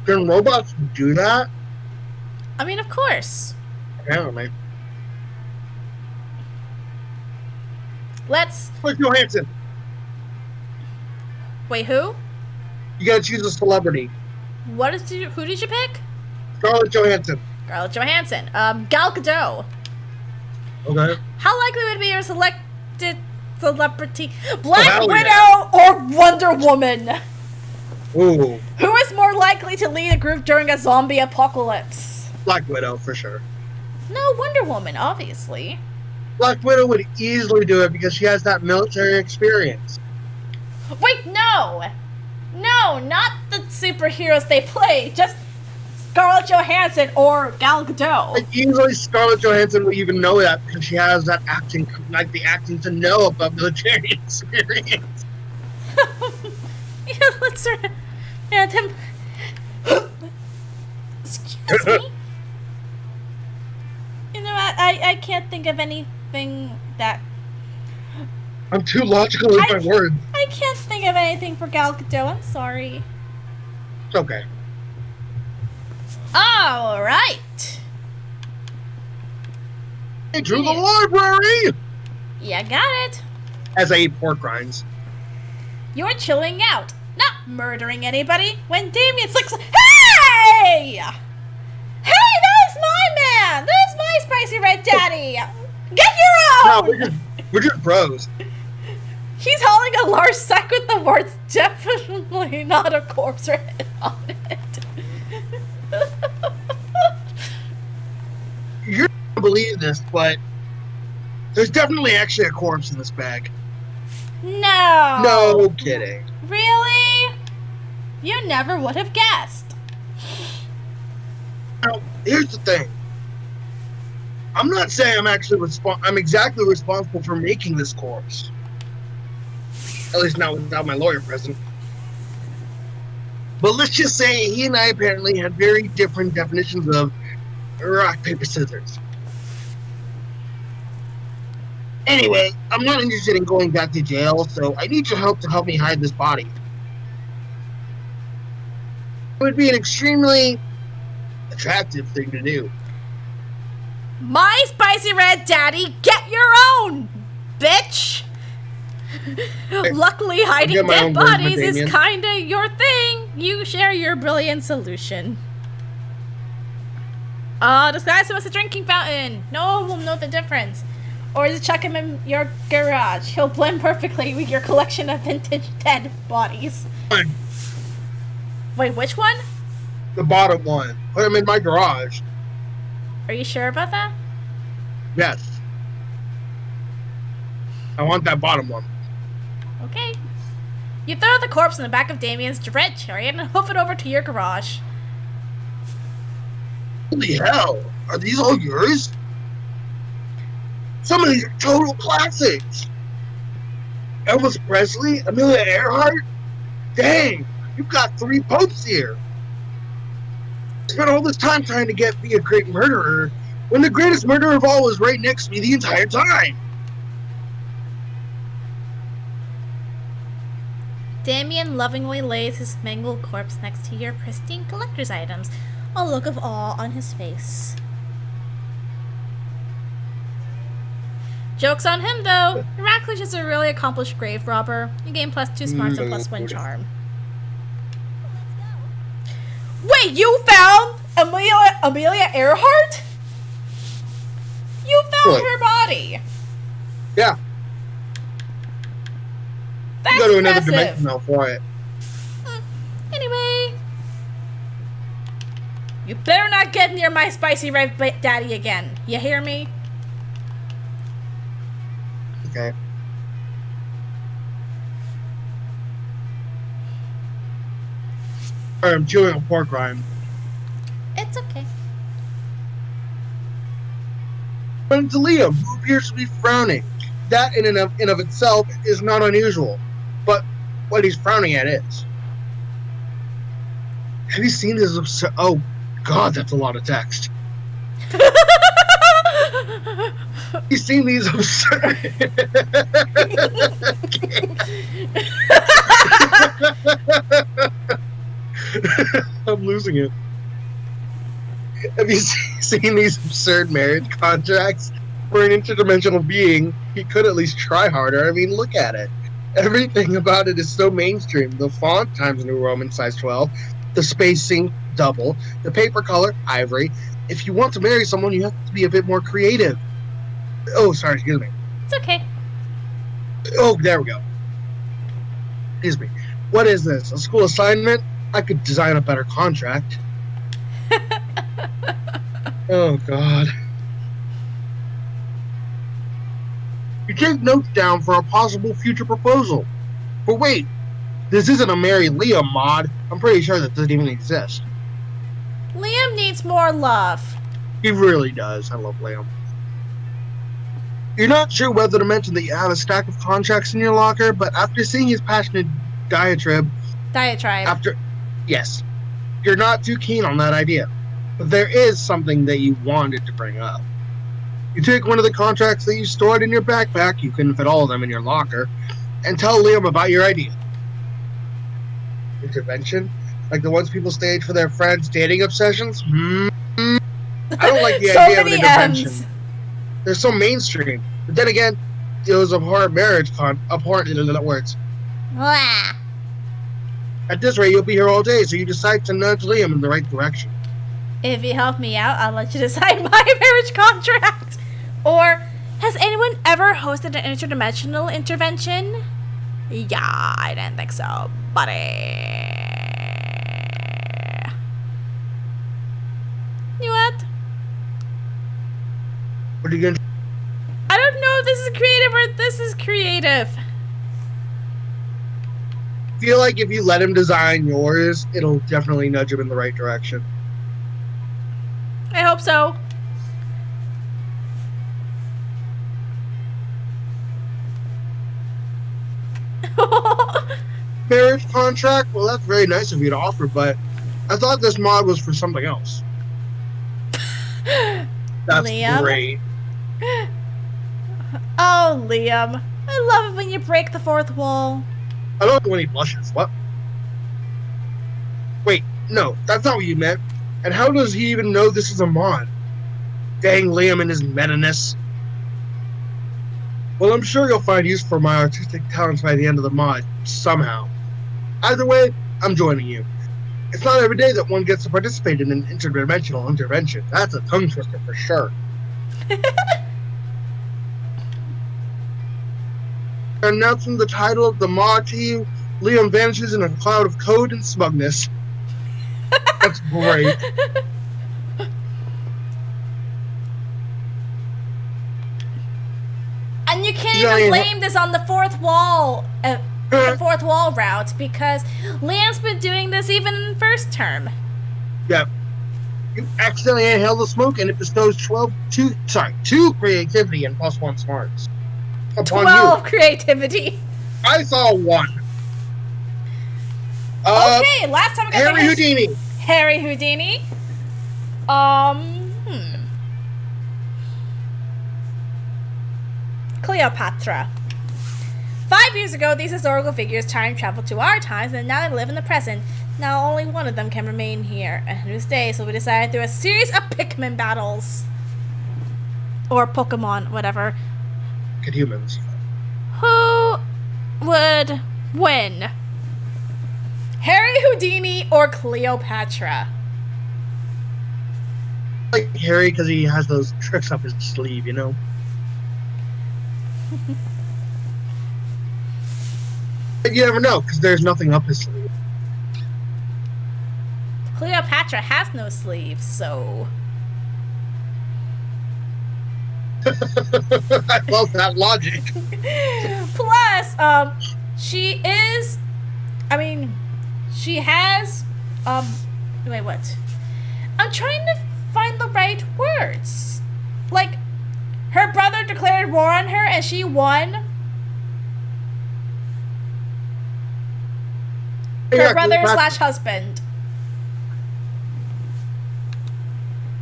can robots do that? I mean, of course. Apparently. Let's... Click Johansson. Wait, who? You gotta choose a celebrity. Who did you pick? Scarlett Johansson. Scarlett Johansson. Gal Gadot. Okay. How likely would it be your selected celebrity? Black hell Widow or Wonder Woman? Ooh. Who is more likely to lead a group during a zombie apocalypse? Black Widow, for sure. No, Wonder Woman, obviously. Black Widow would easily do it because she has that military experience. Wait, no! No, not the superheroes they play. Just Scarlett Johansson or Gal Gadot. Like, easily Scarlett Johansson would even know that because she has that acting, like the acting to know about military experience. Yeah, let's sort of... Yeah, Tim... Excuse me? You know what? I can't think of anything that... I'm too logical with my words. I can't think of anything for Gal Gadot. I'm sorry. It's okay. All right. Hey, to the library! Yeah, got it. As I eat pork rinds. You're chilling out, not murdering anybody. When Damien slicks, hey! Hey, that is my man! That is my spicy red daddy! Get your own! No, we're just bros. He's hauling a large sack with the words definitely not a corpse written on it. You're not gonna believe this, but there's definitely actually a corpse in this bag. No! No kidding. Really? You never would have guessed. Now, here's the thing. I'm not saying I'm exactly responsible for making this corpse. At least not without my lawyer present. But let's just say he and I apparently had very different definitions of rock, paper, scissors. Anyway, I'm not interested in going back to jail, so I need your help to help me hide this body. It would be an extremely attractive thing to do. My spicy red daddy, get your own, bitch! Luckily, hiding dead bodies is kinda your thing. You share your brilliant solution. Disguise him as a drinking fountain. No one will know the difference. Or just chuck him in your garage. He'll blend perfectly with your collection of vintage dead bodies. Wait, which one? The bottom one. Put him in my garage. Are you sure about that? Yes. I want that bottom one. Okay. You throw the corpse in the back of Damien's red chariot and hoof it over to your garage. Holy hell! Are these all yours? Some of these are total classics! Elvis Presley? Amelia Earhart? Dang! You've got 3 popes here! Spent all this time trying to be a great murderer, when the greatest murderer of all was right next to me the entire time! Damien lovingly lays his mangled corpse next to your pristine collector's items, a look of awe on his face. Joke's on him, though. Radcliffe is a really accomplished grave robber. You gain +2 smarts and +1 charm. Wait, you found Amelia Earhart? You found her body. Yeah. That's Go to another impressive. dimension now for it. Anyway. You better not get near my spicy red daddy again. You hear me? Okay. I'm chewing a pork rind. It's okay. But to Liam, who appears to be frowning. That in and of itself is not unusual. But what he's frowning at is. Have you seen this absurd... Oh, God, that's a lot of text. You've seen these absurd... I'm losing it. Have you seen these absurd marriage contracts? For an interdimensional being, he could at least try harder. I mean, look at it. Everything about it is so mainstream. The font, Times New Roman, size 12. The spacing, double. The paper color, ivory. If you want to marry someone, you have to be a bit more creative. Oh, sorry, excuse me. It's okay. Oh, there we go. Excuse me. What is this? A school assignment? I could design a better contract. Oh, God. You take notes down for a possible future proposal. But wait, this isn't a Marry Liam mod. I'm pretty sure that doesn't even exist. Liam needs more love. He really does. I love Liam. You're not sure whether to mention that you have a stack of contracts in your locker, but after seeing his passionate diatribe, yes, you're not too keen on that idea. But there is something that you wanted to bring up. You take one of the contracts that you stored in your backpack, you couldn't fit all of them in your locker, and tell Liam about your idea. Intervention? Like the ones people stage for their friends' dating obsessions? I don't like the idea of an intervention. M's. They're so mainstream. But then again, it was abhorrent abhorrent in words. Blah. At this rate, you'll be here all day, so you decide to nudge Liam in the right direction. If you help me out, I'll let you decide my marriage contract. Or, has anyone ever hosted an interdimensional intervention? Yeah, I didn't think so, buddy. You what? What are you gonna do? I don't know if this is creative or this is creative. I feel like if you let him design yours, it'll definitely nudge him in the right direction. I hope so. Marriage contract? Well, that's very nice of you to offer, but I thought this mod was for something else. That's Liam? great. Oh, Liam. I love it when you break the fourth wall. I don't like when he blushes. What? Wait, no, that's not what you meant. And how does he even know this is a mod? Dang Liam and his meta-ness. Well, I'm sure you'll find use for my artistic talents by the end of the mod, somehow. Either way, I'm joining you. It's not every day that one gets to participate in an interdimensional intervention. That's a tongue twister for sure. Announcing the title of the mod to you, Liam vanishes in a cloud of code and smugness. That's great. And you can't even blame this on the fourth wall, the fourth wall route, because Liam's been doing this even in first term. Yeah. You accidentally inhale the smoke and it bestows 2 creativity and +1 smarts. Upon 12 you. creativity. I saw 1. Okay, last time I got Harry Houdini. Harry Houdini. Cleopatra. 5 years ago, these historical figures time traveled to our times, and now they live in the present. Now only one of them can remain here, and who stays? So we decided through a series of Pikmin battles. Or Pokemon, whatever. Good humans. Who would win? Harry Houdini or Cleopatra? I like Harry because he has those tricks up his sleeve, you know? But you never know, because there's nothing up his sleeve. Cleopatra has no sleeves, so... I love that logic. Plus, she is... I mean, she has... Wait, what? I'm trying to find the right words. Like, her brother declared war on her and she won. Her brother / husband.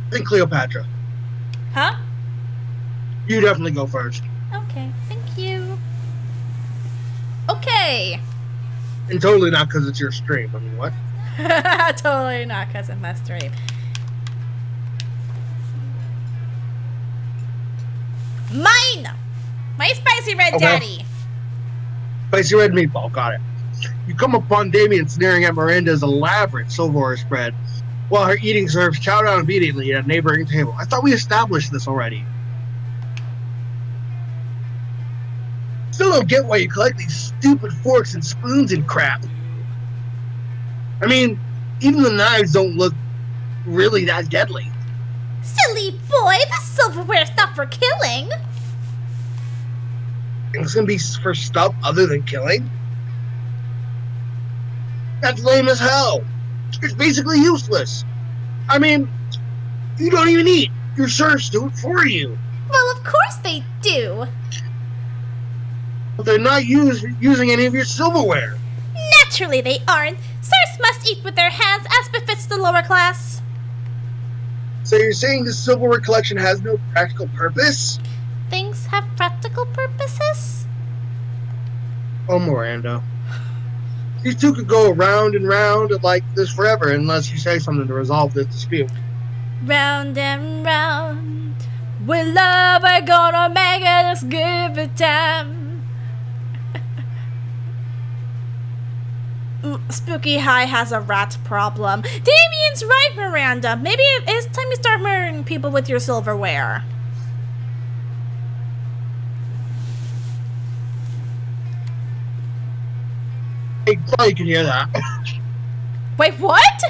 I think Cleopatra. Huh? You definitely go first. Okay, thank you. Okay. And totally not because it's your stream. I mean, what? Totally not because it's my stream. Mine! My spicy red daddy. Spicy red meatball. Got it. you come upon Damien staring at Miranda's elaborate silverware spread, while her eating serves chow down immediately at a neighboring table. I thought we established this already. Still don't get why you collect these stupid forks and spoons and crap. I mean, even the knives don't look really that deadly. Silly boy, the silverware's not for killing. It's gonna be for stuff other than killing? That's lame as hell. It's basically useless. I mean, you don't even eat. Your serfs do it for you. Well, of course they do. But they're not using any of your silverware. Naturally they aren't. Serfs must eat with their hands as befits the lower class. So you're saying the silverware collection has no practical purpose? Things have practical purposes? Oh, Miranda. These two could go round and round like this forever unless you say something to resolve this dispute. Round and round, with love we're gonna make it, let's give it time. Spooky High has a rat problem. Damien's right, Miranda. Maybe it is time you start murdering people with your silverware. I thought you could hear that. Wait, what?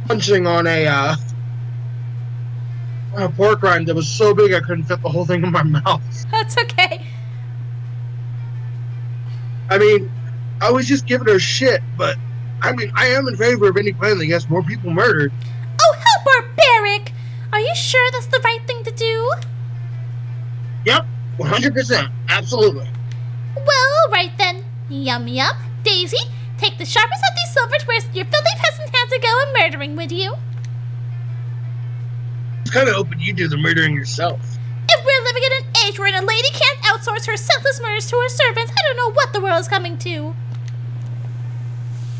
Punching on a pork rind that was so big I couldn't fit the whole thing in my mouth. That's okay. I mean, I was just giving her shit, but I mean, I am in favor of any plan that gets more people murdered. Oh, how barbaric! Are you sure that's the right thing to do? Yep, 100%, absolutely. Well, right then. Yum yum. Daisy, take the sharpest of these silverwares to your filthy peasant hands and go a murdering with you. It's kind of open you do the murdering yourself. If we're living in an age wherein a lady can't outsource her senseless murders to her servants, I don't know what the world is coming to.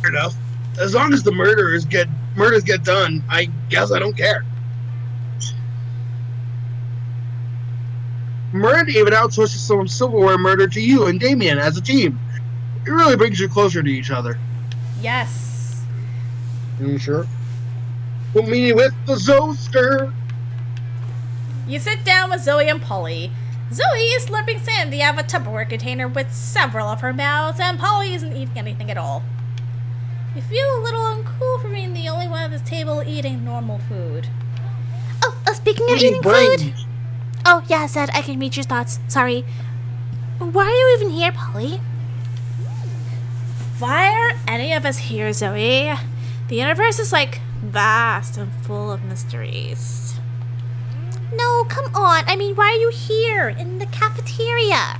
Fair enough. As long as the murders get done, I guess I don't care. Miranda even outsources some silverware murder to you and Damien as a team. It really brings you closer to each other. Yes. You sure? Put me with the Zoster. You sit down with Zoe and Polly. Zoe is slurping Sandy out of a Tupperware container with several of her mouths, and Polly isn't eating anything at all. You feel a little uncool for being the only one at this table eating normal food. Oh, speaking of eating food. Oh, yeah, Zed, I can read your thoughts. Sorry. Why are you even here, Polly? Why are any of us here, Zoe? The universe is like vast and full of mysteries. No, come on. I mean, why are you here in the cafeteria?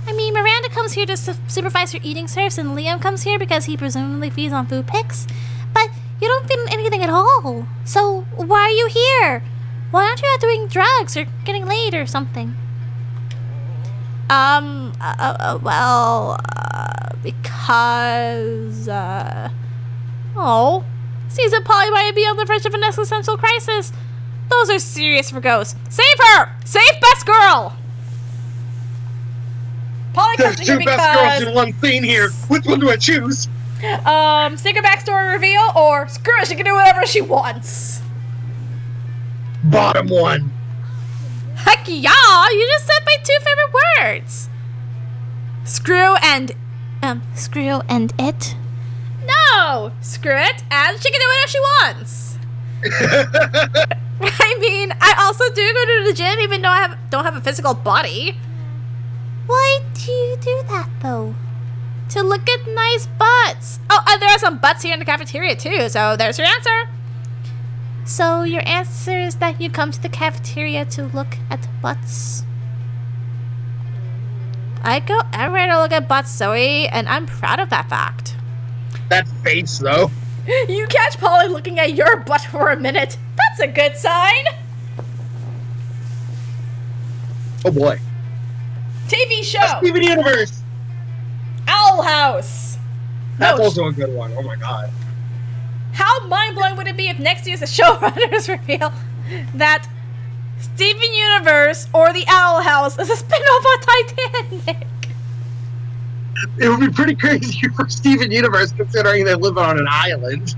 I mean, Miranda comes here to supervise her eating serfs, and Liam comes here because he presumably feeds on food picks. But you don't feed on anything at all. So why are you here? Why aren't you out doing drugs or getting laid or something? Because, seems that Polly might be on the verge of an existential crisis. Those are serious for ghosts. Save her! Save best girl! Polly comes There's to here two best girls in one scene here. Which one do I choose? Secret backstory reveal, or screw it, she can do whatever she wants. Bottom one. Heck yeah! You just said my two favorite words. Screw and it? no! Screw it, and she can do whatever she wants. I mean, I also do go to the gym even though I don't have a physical body. Why do you do that, though? To look at nice butts. Oh, and there are some butts here in the cafeteria too, so there's your answer. So your answer is that you come to the cafeteria to look at butts? I go everywhere to look at butts, Zoe, and I'm proud of that fact. That face, though. You catch Polly looking at your butt for a minute. That's a good sign. Oh boy. TV show. Steven Universe. Owl House. That's No, also a good one. Oh my god. How mind-blowing would it be if next year's the showrunners reveal that Steven Universe or the Owl House is a spin-off of Titanic? It would be pretty crazy for Steven Universe, considering they live on an island.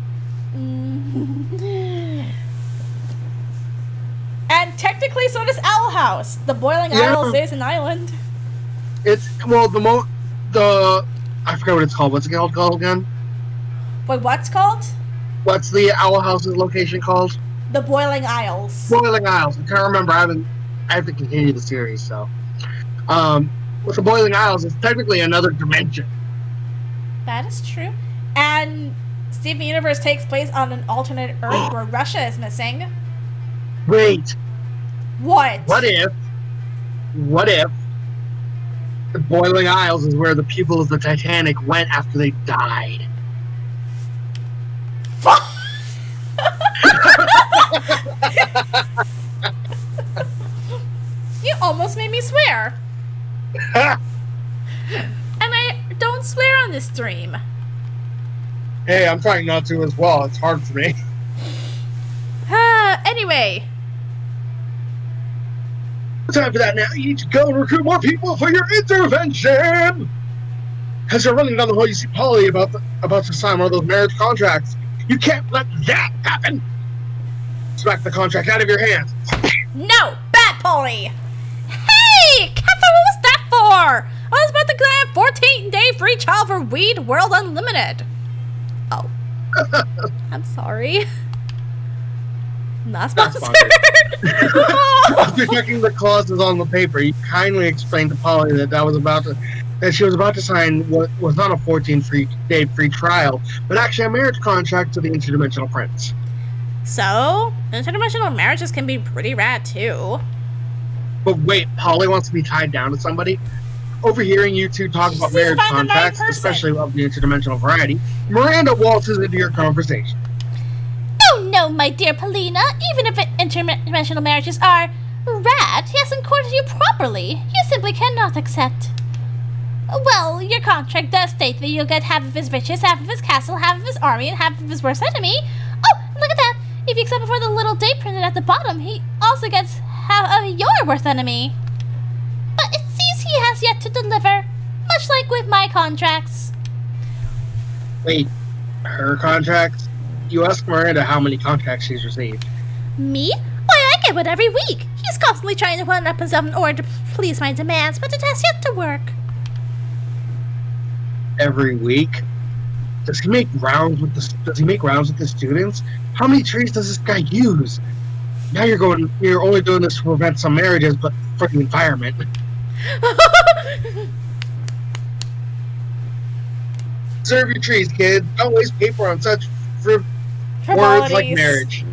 And technically, so does Owl House. The Boiling Isles is an island. It's well, I forgot what it's called. What's it called again? Wait, what's called? What's the Owl House's location called? The Boiling Isles. Boiling Isles. I can't remember. I have to continue the series, so. With the Boiling Isles, it's technically another dimension. That is true. And Steven Universe takes place on an alternate Earth where Russia is missing. Wait. What? What if the Boiling Isles is where the people of the Titanic went after they died? You almost made me swear. And I don't swear on this stream. Hey, I'm trying not to as well. It's hard for me. Anyway. Time for that now. You need to go and recruit more people for your intervention. As you're running down the hall, you see Polly about to sign one of those marriage contracts. You can't let that happen. Smack the contract out of your hands. No, bad Polly. Hey, Catherine, what was that for? I was about to get a 14-day free trial for Weed World Unlimited. Oh. I'm sorry. Not sponsored. After checking the clauses on the paper, you kindly explained to Polly that she was about to sign what was not a 14-day free trial, but actually a marriage contract to the Interdimensional Prince. So, interdimensional marriages can be pretty rad too. But wait, Polly wants to be tied down to somebody? Overhearing you two talk about marriage contracts, especially of the interdimensional variety, Miranda waltzes into your conversation. Oh no, my dear Polina, even if interdimensional marriages are rad, he hasn't courted you properly. You simply cannot accept. Well, your contract does state that you'll get half of his riches, half of his castle, half of his army, and half of his worst enemy. Oh, look at that! If you accept before the little date printed at the bottom, he also gets half of your worst enemy. But it seems he has yet to deliver, much like with my contracts. Wait, her contracts? You ask Miranda how many contracts she's received. Me? Why, I get one every week. He's constantly trying to one-up himself in order to please my demands, but it has yet to work. Every week? Does he make rounds with the students? How many trees does this guy use? Now you're only doing this to prevent some marriages, but for the environment. Serve your trees, kids. Don't waste paper on such words like marriage.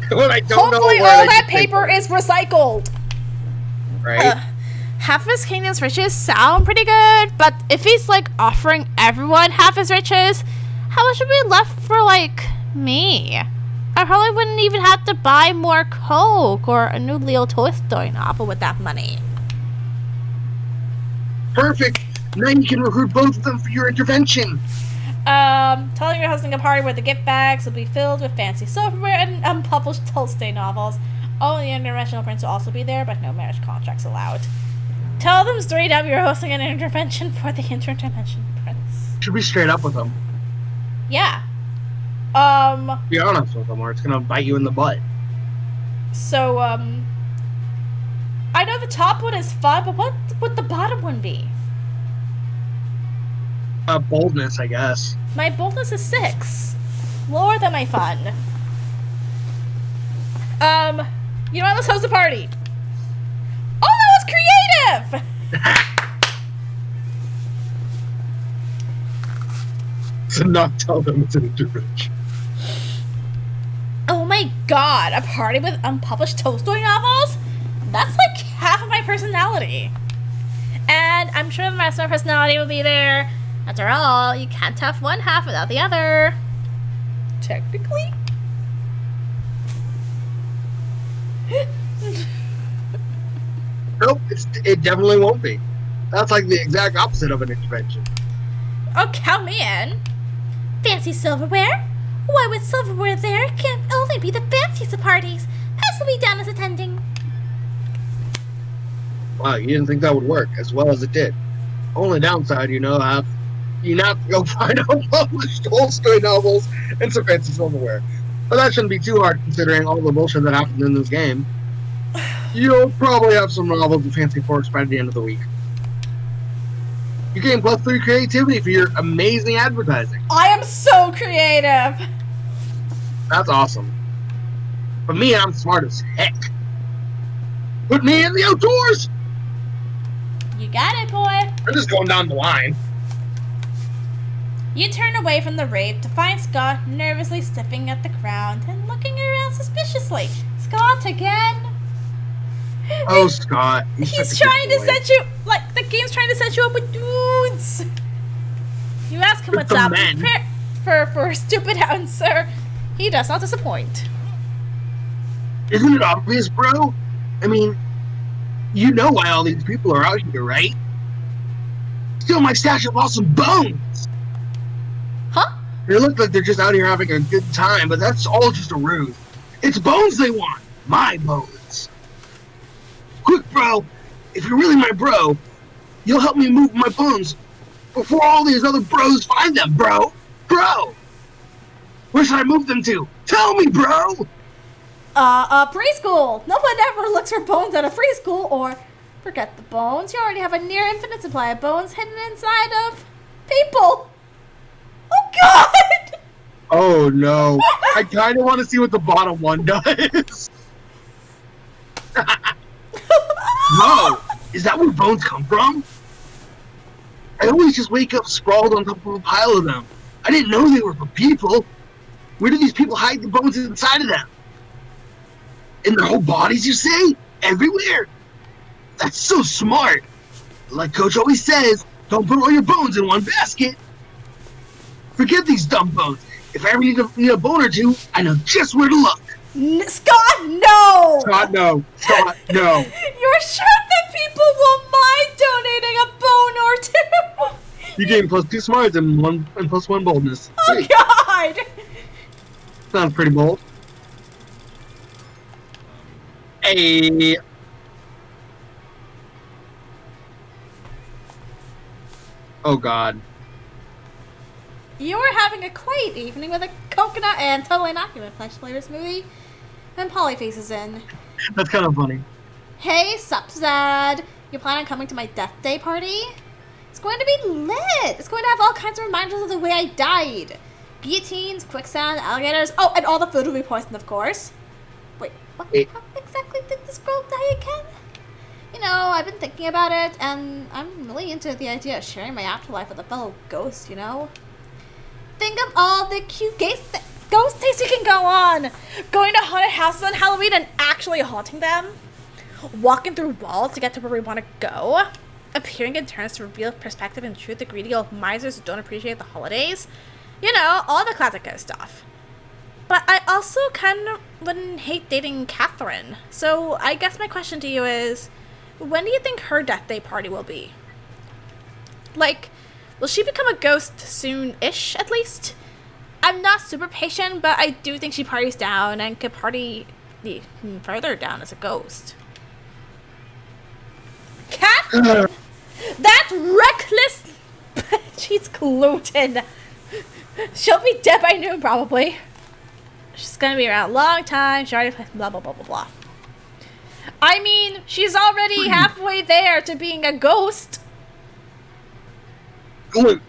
When I don't Hopefully know all that paper is recycled. Right? Half of his kingdom's riches sound pretty good, but if he's like offering everyone half his riches, how much would be left for like me? I probably wouldn't even have to buy more Coke or a new Leo Tolstoy novel with that money. Perfect. Now you can recruit both of them for your intervention. Telling you're hosting a party where the gift bags will be filled with fancy silverware and unpublished Tolstoy novels. Only the Interdimensional Prince will also be there, but no marriage contracts allowed. Tell them straight up you're hosting an intervention for the Interdimensional Prince. Should be straight up with them. Yeah. Be honest with them, or it's gonna bite you in the butt. So, I know the top one is fun, but what would the bottom one be? Boldness, I guess. My boldness is 6. Lower than my fun. You know what? Let's host a party. Oh, that was creative! To not tell them it's an intervention. Oh my god, a party with unpublished Tolstoy novels? That's like half of my personality. And I'm sure the rest of my personality will be there. After all, you can't have one half without the other. Technically. Nope, it definitely won't be. That's like the exact opposite of an intervention. Oh, count me in. Fancy silverware? Why, with silverware there can only be the fanciest of parties. Pencil me down as attending. Wow, you didn't think that would work as well as it did. Only downside, you have to go find unpublished Tolstoy novels and some fancy silverware. But that shouldn't be too hard considering all the bullshit that happened in this game. You'll probably have some novels and fancy forks by the end of the week. You gain +3 creativity for your amazing advertising. I am so creative. That's awesome. But me, I'm smart as heck. Put me in the outdoors! You got it, boy. I'm just going down the line. You turn away from the rape to find Scott nervously sniffing at the ground and looking around suspiciously. Scott again? Oh, Scott. He's trying to set you, the game's trying to set you up with dudes. You ask him what's up. Prepare for a stupid answer. He does not disappoint. Isn't it obvious, bro? I mean, you know why all these people are out here, right? Steal my stash of awesome bones! Huh? They look like they're just out here having a good time, but that's all just a ruse. It's bones they want! My bones! Quick, bro! If you're really my bro, you'll help me move my bones before all these other bros find them, bro! Bro! Where should I move them to? Tell me, bro! Preschool! No one ever looks for bones at a preschool, or forget the bones. You already have a near infinite supply of bones hidden inside of people. Oh, God! Oh, no. I kind of want to see what the bottom one does. Whoa! Is that where bones come from? I always just wake up sprawled on top of a pile of them. I didn't know they were for people. Where do these people hide the bones inside of them? In their whole bodies, you say? Everywhere? That's so smart. Like Coach always says, don't put all your bones in one basket. Forget these dumb bones. If I ever need a bone or two, I know just where to look. Scott, no! Scott, no. Scott, no. You're sure that people won't mind donating a bone or two? You gain +2 smarts and +1 boldness. Oh, Wait, God! sounds pretty bold. Hey. Oh, God. You were having a quiet evening with a coconut and totally innocuous flesh flavor smoothie, and Polly faces in. That's kind of funny. Hey, sup, Zad. You plan on coming to my death day party? It's going to be lit. It's going to have all kinds of reminders of the way I died. Guillotines, quicksand, alligators. Oh, and all the food will be poisoned, of course. Wait, what? How exactly did this girl die again? You know, I've been thinking about it, and I'm really into the idea of sharing my afterlife with a fellow ghost, you know? Think of all the cute ghost days you can go on. Going to haunted houses on Halloween and actually haunting them. Walking through walls to get to where we want to go. Appearing in turns to reveal perspective and truth the greedy old misers who don't appreciate the holidays. You know, all the classic ghost stuff. But I also kind of wouldn't hate dating Catherine. So I guess my question to you is, when do you think her death day party will be? Like, will she become a ghost soon-ish, at least? I'm not super patient, but I do think she parties down and could party further down as a ghost. Catherine! That reckless... She's gluten. She'll be dead by noon, probably. She's gonna be around a long time. She already blah, blah, blah, blah, blah. I mean, she's already halfway there to being a ghost. Gluten.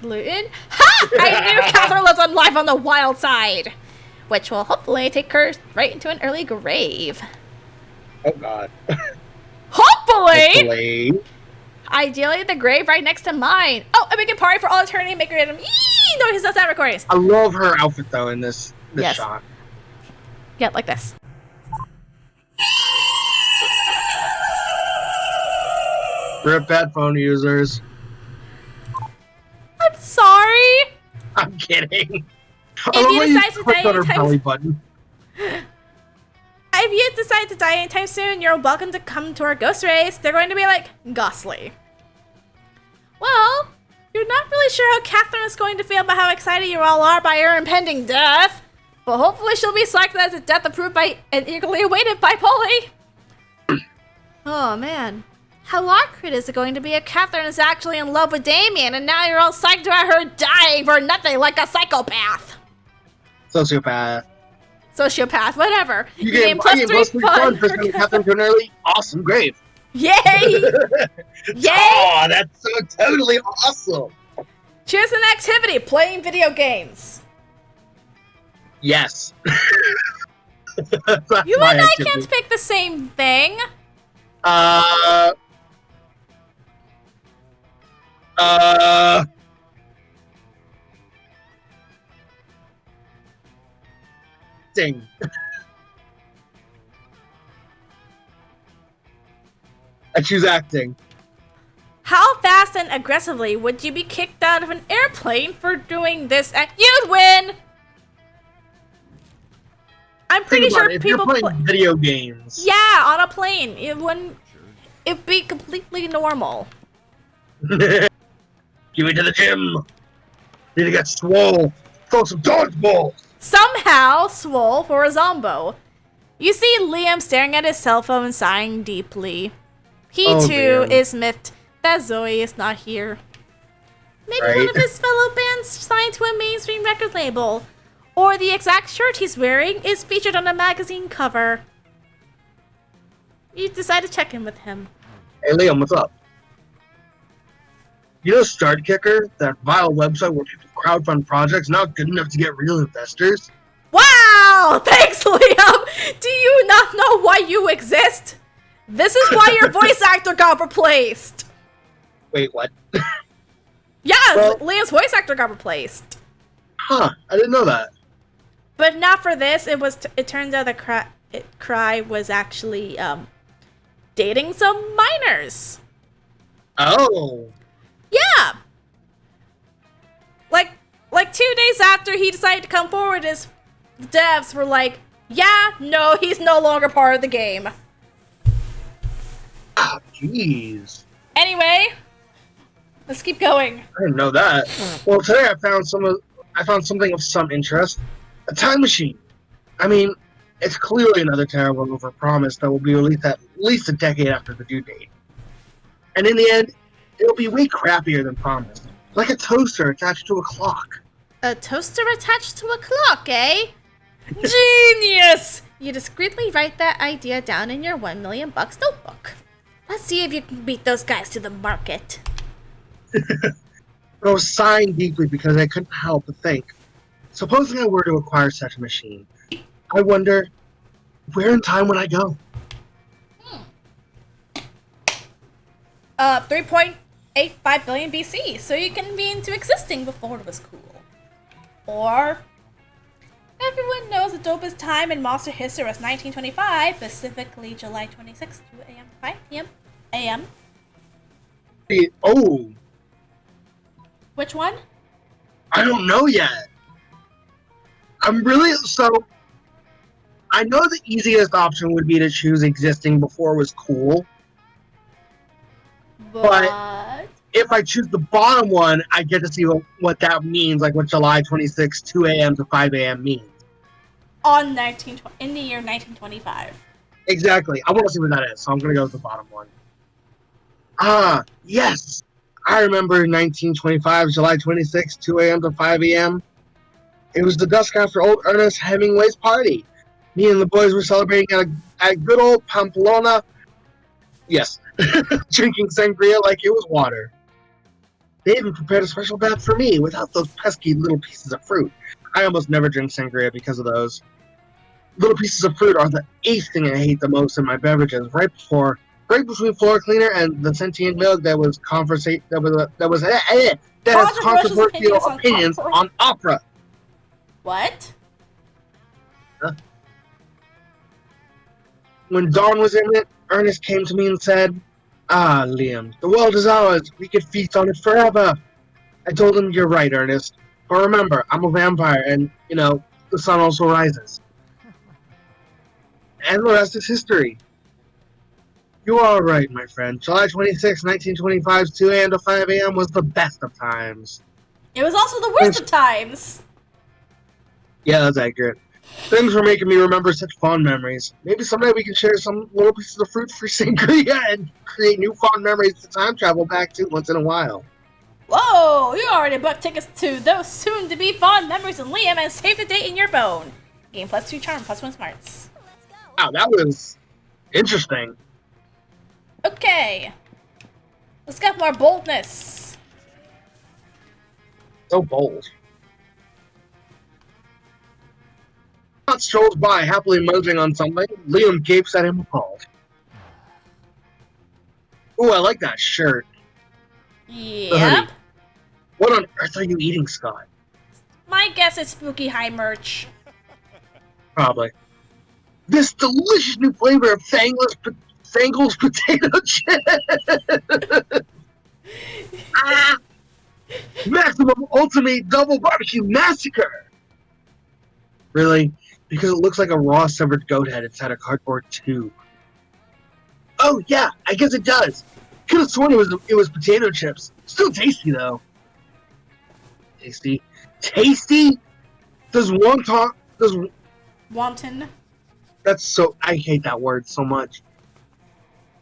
Gluten? Ha! I knew Catherine lives on life on the wild side. Which will hopefully take her right into an early grave. Oh, God. Hopefully! Ideally, the grave right next to mine. Oh, and we can party for all eternity and make random noises outside recordings. I love her outfit, though, in this Yes. shot. Yeah, like this. Rip headphone users. I'm sorry. I'm kidding. If you decide to die on her anytime belly button. If you decide to die anytime soon, you're welcome to come to our ghost race. They're going to be like ghastly. Well, you're not really sure how Catherine is going to feel about how excited you all are by her impending death. But hopefully she'll be selected as a death approved by and eagerly awaited by Polly. Oh, man. How awkward is it going to be if Catherine is actually in love with Damien and now you're all psyched about her dying for nothing like a psychopath? Sociopath. Sociopath, whatever. You get +3 fun for sending Catherine to an early, awesome grave. Yay! Yay! Oh, that's so totally awesome. Choose an activity, playing video games. Yes. You and I can't pick the same thing. Ding. I choose acting. How fast and aggressively would you be kicked out of an airplane for doing this? You'd win! I'm pretty sure if people you're playing video games. Yeah, on a plane. It'd be completely normal. Give me to the gym. Need to get swole. Throw some dodgeballs. Somehow, swole for a zombo. You see Liam staring at his cell phone and sighing deeply. He too is miffed that Zoe is not here. Maybe one of his fellow bands signed to a mainstream record label. Or the exact shirt he's wearing is featured on a magazine cover. You decide to check in with him. Hey Liam, what's up? You know Start Kicker, that vile website where people crowdfund projects not good enough to get real investors? Wow! Thanks, Liam! Do you not know why you exist? This is why your voice actor got replaced! Wait, what? Yeah, Liam's voice actor got replaced. Huh, I didn't know that. But not for this. It turns out that Cry was actually dating some minors. Oh. Yeah. Like 2 days after he decided to come forward, his devs were like, yeah, no, he's no longer part of the game. Ah, jeez. Anyway, let's keep going. I didn't know that. Well, today I found something of some interest. A time machine. I mean, it's clearly another terrible overpromise that will be released at least a decade after the due date. And in the end, it'll be way crappier than promised. Like a toaster attached to a clock. A toaster attached to a clock, eh? Genius! You discreetly write that idea down in your $1 million notebook. Let's see if you can beat those guys to the market. I was sighing deeply because I couldn't help but think. Supposing I were to acquire such a machine, I wonder, where in time would I go? 3.85 billion BC, so you can be into existing before it was cool. Or, everyone knows the dopest time in monster history was 1925, specifically July 26, 2 a.m. to 5 p.m. a.m. Oh! Which one? I don't know yet. I know the easiest option would be to choose existing before it was cool. But if I choose the bottom one, I get to see what that means, like what July 26, 2 a.m. to 5 a.m. means. In the year 1925. Exactly. I want to see what that is, so I'm going to go with the bottom one. Ah, yes! I remember 1925, July 26, 2 a.m. to 5 a.m. It was the dusk after old Ernest Hemingway's party. Me and the boys were celebrating at good old Pamplona. Yes. Drinking sangria like it was water. They even prepared a special bath for me without those pesky little pieces of fruit. I almost never drink sangria because of those. Little pieces of fruit are the eighth thing I hate the most in my beverages, right between floor cleaner and the sentient milk that has controversial opinions on opera. What? Huh? When Dawn was in it, Ernest came to me and said, "Ah, Liam, the world is ours. We could feast on it forever." I told him, "You're right, Ernest. But remember, I'm a vampire, and, the sun also rises." And the rest is history. You are right, my friend. July 26, 1925, 2 a.m. to 5 a.m. was the best of times. It was also the worst of times. Yeah, that's accurate. Things were making me remember such fond memories. Maybe someday we can share some little pieces of fruit-free sangria and create new fond memories to time travel back to once in a while. Whoa! You already booked tickets to those soon-to-be fond memories in Liam and save the date in your phone. Game +2 charm, +1 smarts. Wow, that was interesting. Okay. Let's get more boldness. So bold. Scott strolls by, happily munching on something. Liam gapes at him appalled. Ooh, I like that shirt. Yep. What on earth are you eating, Scott? My guess is Spooky High merch. Probably. This delicious new flavor of Fangles potato chip! Ah! Maximum Ultimate Double Barbecue Massacre! Really? Because it looks like a raw severed goat head inside a cardboard tube. Oh yeah, I guess it does. Could have sworn it was potato chips. Still tasty though. Tasty? Tasty? Does Wanton. That's so... I hate that word so much.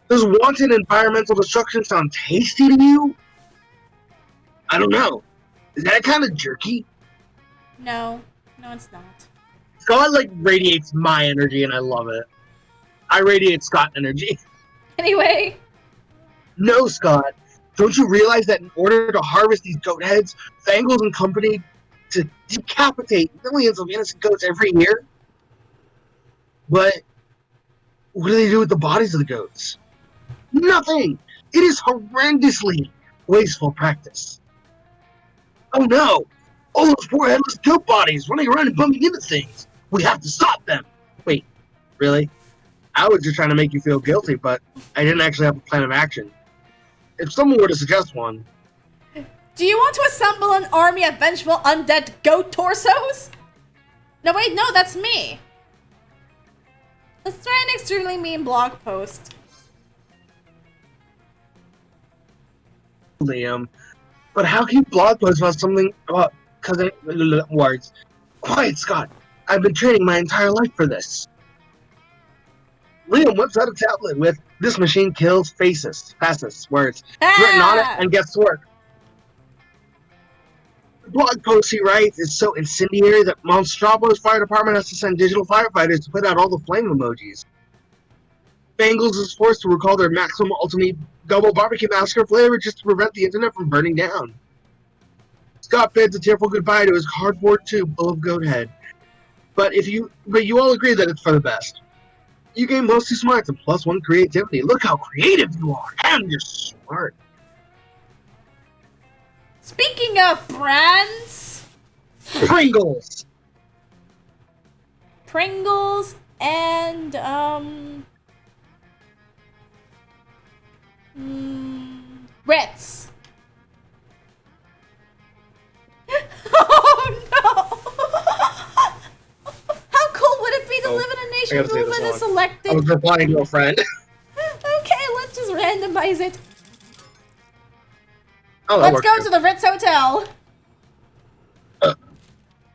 Does wanton environmental destruction sound tasty to you? I don't know. Is that kind of jerky? No. No, it's not. Scott, radiates my energy, and I love it. I radiate Scott energy. Anyway. No, Scott. Don't you realize that in order to harvest these goat heads, Fangles and company to decapitate millions of innocent goats every year? But what do they do with the bodies of the goats? Nothing! It is horrendously wasteful practice. Oh no! All those poor headless goat bodies running around and bumping into things! We have to stop them! Wait, really? I was just trying to make you feel guilty, but I didn't actually have a plan of action. If someone were to suggest one... Do you want to assemble an army of vengeful undead goat torsos? No, wait, no, that's me. Let's try an extremely mean blog post. Liam, but how can you blog post about something about cousin words? Quiet, Scott. I've been training my entire life for this. Liam whips out a tablet with "This machine kills faces," words written on it, and gets to work. The blog post he writes is so incendiary that Monstropolis Fire Department has to send digital firefighters to put out all the flame emojis. Bangles is forced to recall their maximum ultimate double barbecue massacre flavor just to prevent the internet from burning down. Scott bids a tearful goodbye to his cardboard tube full of goat head. But you all agree that it's for the best. You gain mostly smarts and +1 creativity. Look how creative you are, and you're smart. Speaking of brands, Pringles. Pringles and Ritz. Oh no! How cool would it be to live in a nation where movement is selected? I was replying to a friend. Okay, let's just randomize it. Oh, let's go to the Ritz Hotel.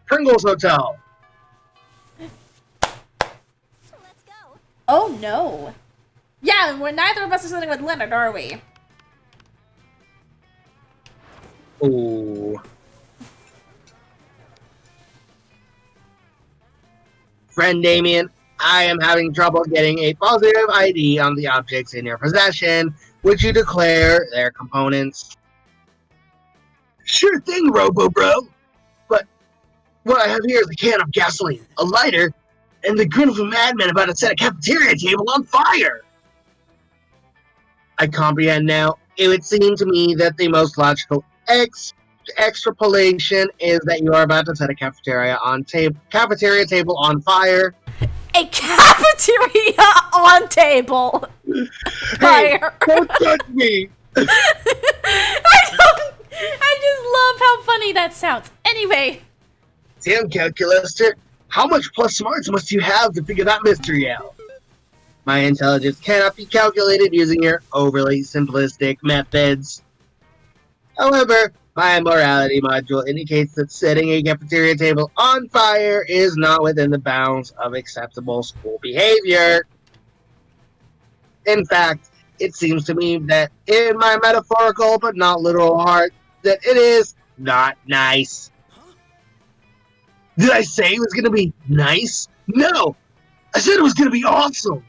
Pringles Hotel. Let's go. Oh no. Yeah, we're neither of us are sitting with Leonard, are we? Ooh. Friend Damien, I am having trouble getting a positive ID on the objects in your possession. Would you declare their components? Sure thing, Robo-Bro. But what I have here is a can of gasoline, a lighter, and the grin of a madman about to set a cafeteria table on fire. I comprehend now. It would seem to me that the most logical extrapolation is that you are about to set a cafeteria table on fire. A cafeteria on table. Fire. Hey, don't touch me. I just love how funny that sounds. Anyway. Damn, calculator. How much plus smarts must you have to figure that mystery out? My intelligence cannot be calculated using your overly simplistic methods. However, My morality module indicates that setting a cafeteria table on fire is not within the bounds of acceptable school behavior. In fact, it seems to me that in my metaphorical but not literal heart, that it is not nice. Did I say it was going to be nice? No! I said it was going to be awesome!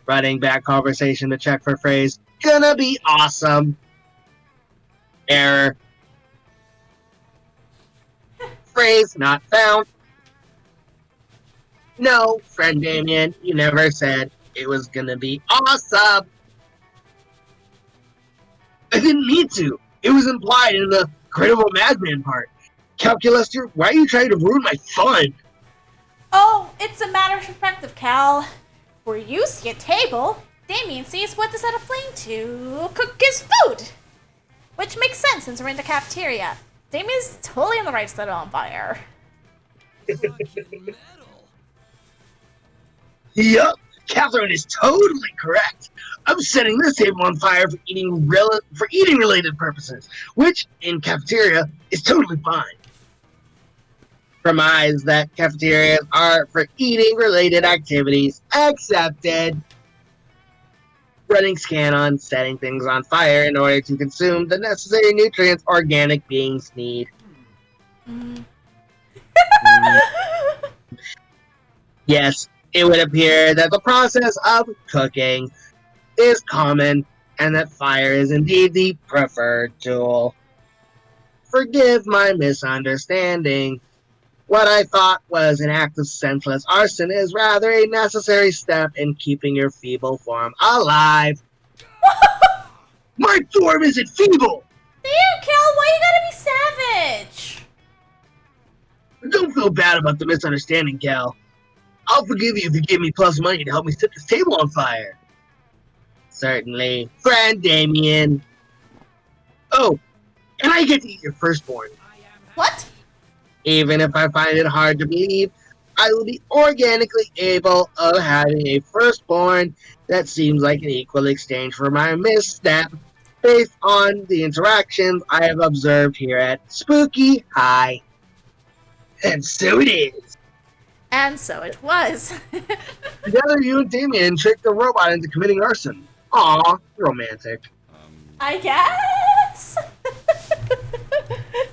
Running back conversation to check for phrase, gonna be awesome. Error. Phrase not found. No, friend Damien, you never said it was gonna be awesome. I didn't need to. It was implied in the critical madman part. Calculus, why are you trying to ruin my fun? Oh, it's a matter of perspective, Cal. Where you see a table, Damien sees what to set a flame to cook his food. Which makes sense since we're in the cafeteria. Damien's totally in the right to set it on fire. Yup, Catherine is totally correct. I'm setting this table on fire for eating-related purposes, which, in cafeteria, is totally fine. Premise that cafeterias are for eating-related activities. Accepted. Running scan on setting things on fire in order to consume the necessary nutrients organic beings need. Yes, it would appear that the process of cooking is common and that fire is indeed the preferred tool. Forgive my misunderstanding. What I thought was an act of senseless arson is rather a necessary step in keeping your feeble form alive. My form isn't feeble! Damn, Cal, why you gotta be savage? Don't feel bad about the misunderstanding, Cal. I'll forgive you if you give me plus money to help me set this table on fire. Certainly. Friend Damien. Oh, and I get to eat your firstborn. What? Even if I find it hard to believe, I will be organically able of having a firstborn that seems like an equal exchange for my misstep based on the interactions I have observed here at Spooky High. And so it is. And so it was. Together, you and Damien tricked the robot into committing arson. Aw, romantic. I guess.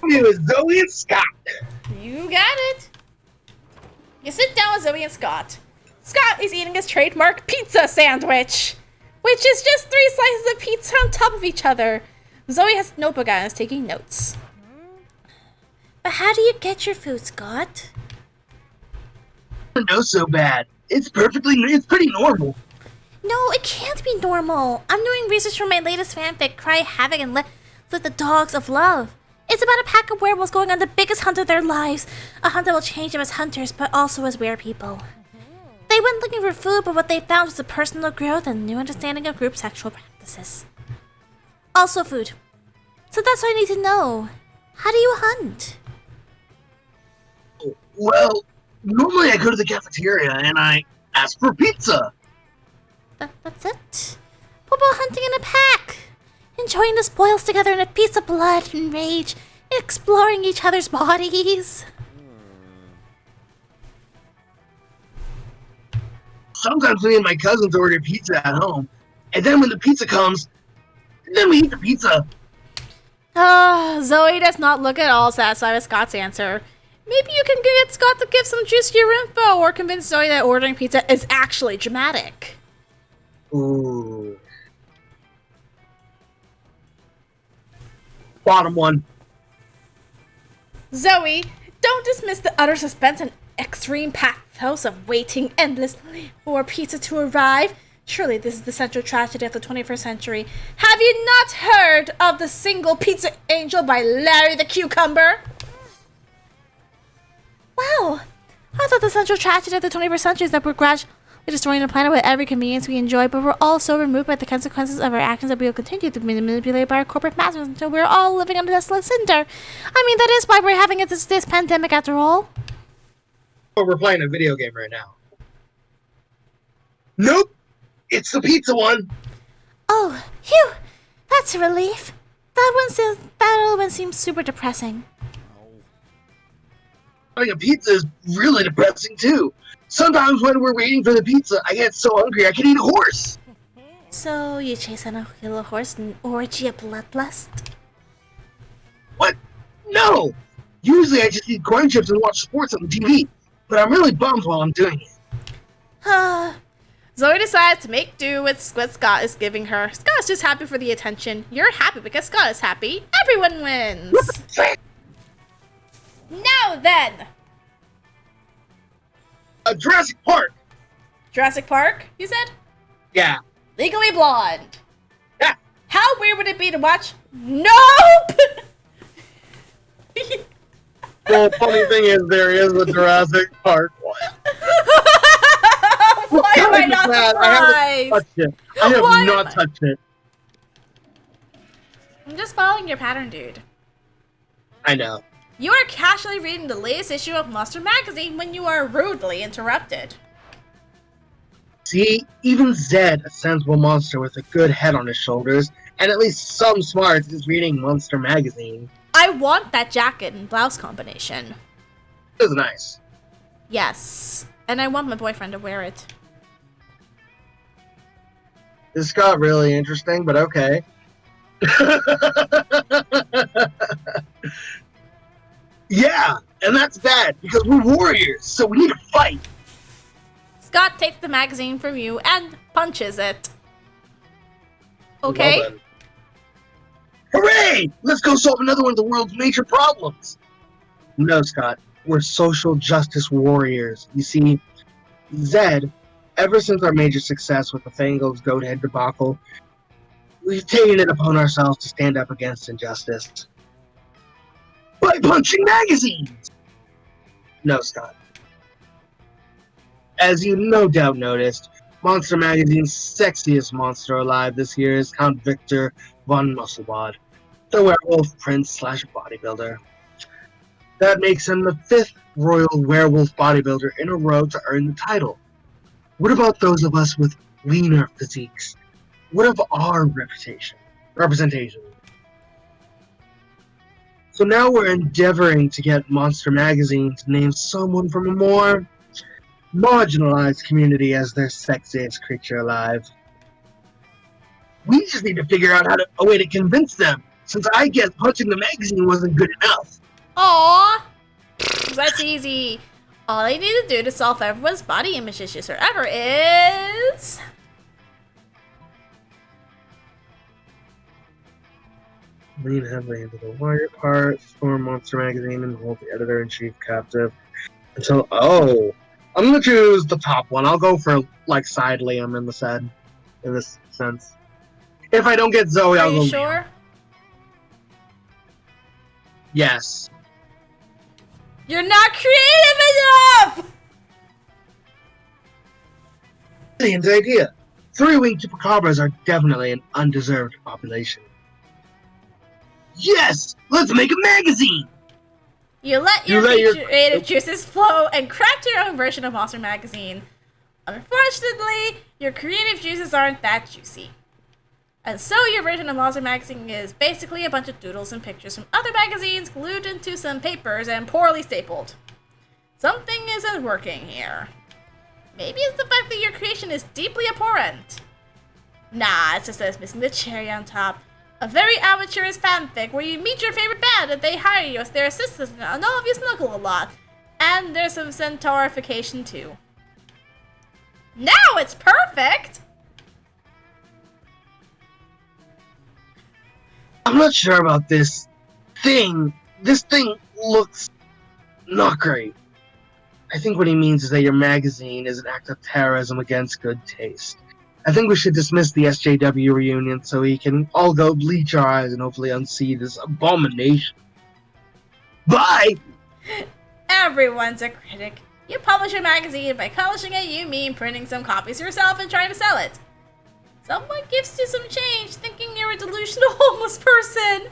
It was Zoe and Scott. You got it. You sit down with Zoe and Scott. Scott is eating his trademark pizza sandwich, which is just 3 slices of pizza on top of each other. Zoe has a notebook out and is taking notes. But how do you get your food, Scott? I don't know so bad. It's pretty normal. No, it can't be normal. I'm doing research for my latest fanfic, Cry Havoc and Let the Dogs of Love. It's about a pack of werewolves going on the biggest hunt of their lives. A hunt that will change them as hunters, but also as werepeople. They went looking for food, but what they found was a personal growth and new understanding of group sexual practices. Also food. So that's what I need to know. How do you hunt? Well, normally I go to the cafeteria and I ask for pizza. That's it? What about hunting in a pack? Enjoying the spoils together in a piece of blood and rage, exploring each other's bodies. Sometimes me and my cousins order pizza at home, and then when the pizza comes, then we eat the pizza. Zoe does not look at all satisfied with Scott's answer. Maybe you can get Scott to give some juicier info or convince Zoe that ordering pizza is actually dramatic. Ooh. Bottom one. Zoe, don't dismiss the utter suspense and extreme pathos of waiting endlessly for pizza to arrive. Surely this is the central tragedy of the 21st century. Have you not heard of The Single Pizza Angel by Larry the Cucumber? Wow, I thought the central tragedy of the 21st century is that we're gradually destroying the planet with every convenience we enjoy, but we're all so removed by the consequences of our actions that we will continue to be manipulated by our corporate masters until we're all living on a desolate cinder. I mean, that is why we're having this pandemic after all. Oh, we're playing a video game right now. Nope, it's the pizza one. Oh, phew, that's a relief. That one seems super depressing. Having a pizza is really depressing too. Sometimes when we're waiting for the pizza, I get so hungry I can eat a horse. So you chase an kill horse and orgy of bloodlust? What? No! Usually I just eat corn chips and watch sports on TV, but I'm really bummed while I'm doing it. Zoe decides to make do with what Scott is giving her. Scott's just happy for the attention. You're happy because Scott is happy. Everyone wins. Now then! Jurassic Park! Jurassic Park, you said? Yeah. Legally Blonde. Yeah. How weird would it be to watch? Nope! The funny thing is, there is a Jurassic Park one. Why am I not I haven't surprised? touched it. I have Why not am I- touched it. I'm just following your pattern, dude. I know. You are casually reading the latest issue of Monster Magazine when you are rudely interrupted. See, even Zed, a sensible monster with a good head on his shoulders, and at least some smarts, is reading Monster Magazine. I want that jacket and blouse combination. It was nice. Yes. And I want my boyfriend to wear it. This got really interesting, but okay. Yeah, and that's bad, because we're warriors, so we need to fight. Scott takes the magazine from you and punches it. Okay? Well then. Hooray! Let's go solve another one of the world's major problems. No, Scott. We're social justice warriors. You see, Zed, ever since our major success with the Fangos Goathead debacle, we've taken it upon ourselves to stand up against injustice. By punching magazines! No, Scott. As you no doubt noticed, Monster Magazine's sexiest monster alive this year is Count Victor von Musselbod, the werewolf prince / bodybuilder. That makes him the 5th royal werewolf bodybuilder in a row to earn the title. What about those of us with leaner physiques? What of our representation? So now we're endeavoring to get Monster Magazine to name someone from a more marginalized community as their sexiest creature alive. We just need to figure out a way to convince them, since I guess punching the magazine wasn't good enough. Aww! That's easy. All I need to do to solve everyone's body image issues forever is... Lean heavily into the warrior part, storm Monster Magazine, and hold the editor-in-chief captive until... Oh! I'm gonna choose the top one. I'll go for, like, side Liam in this sense. If I don't get Zoe, I'll Are go you Liam. sure? Yes. You're not creative enough! Brilliant idea. 3-winged chupacabras are definitely an undeserved population. Yes! Let's make a magazine! You let your creative juices flow and craft your own version of Monster Magazine. Unfortunately, your creative juices aren't that juicy. And so your version of Monster Magazine is basically a bunch of doodles and pictures from other magazines glued into some papers and poorly stapled. Something isn't working here. Maybe it's the fact that your creation is deeply abhorrent. Nah, it's just that it's missing the cherry on top. A very amateurish fanfic where you meet your favorite band and they hire you as their assistants and all of you snuggle a lot. And there's some centaurification too. Now it's perfect! I'm not sure about this thing. This thing looks not great. I think what he means is that your magazine is an act of terrorism against good taste. I think we should dismiss the SJW reunion so we can all go bleach our eyes and hopefully unsee this abomination. Bye! Everyone's a critic. You publish a magazine, and by publishing it, you mean printing some copies yourself and trying to sell it. Someone gives you some change, thinking you're a delusional homeless person.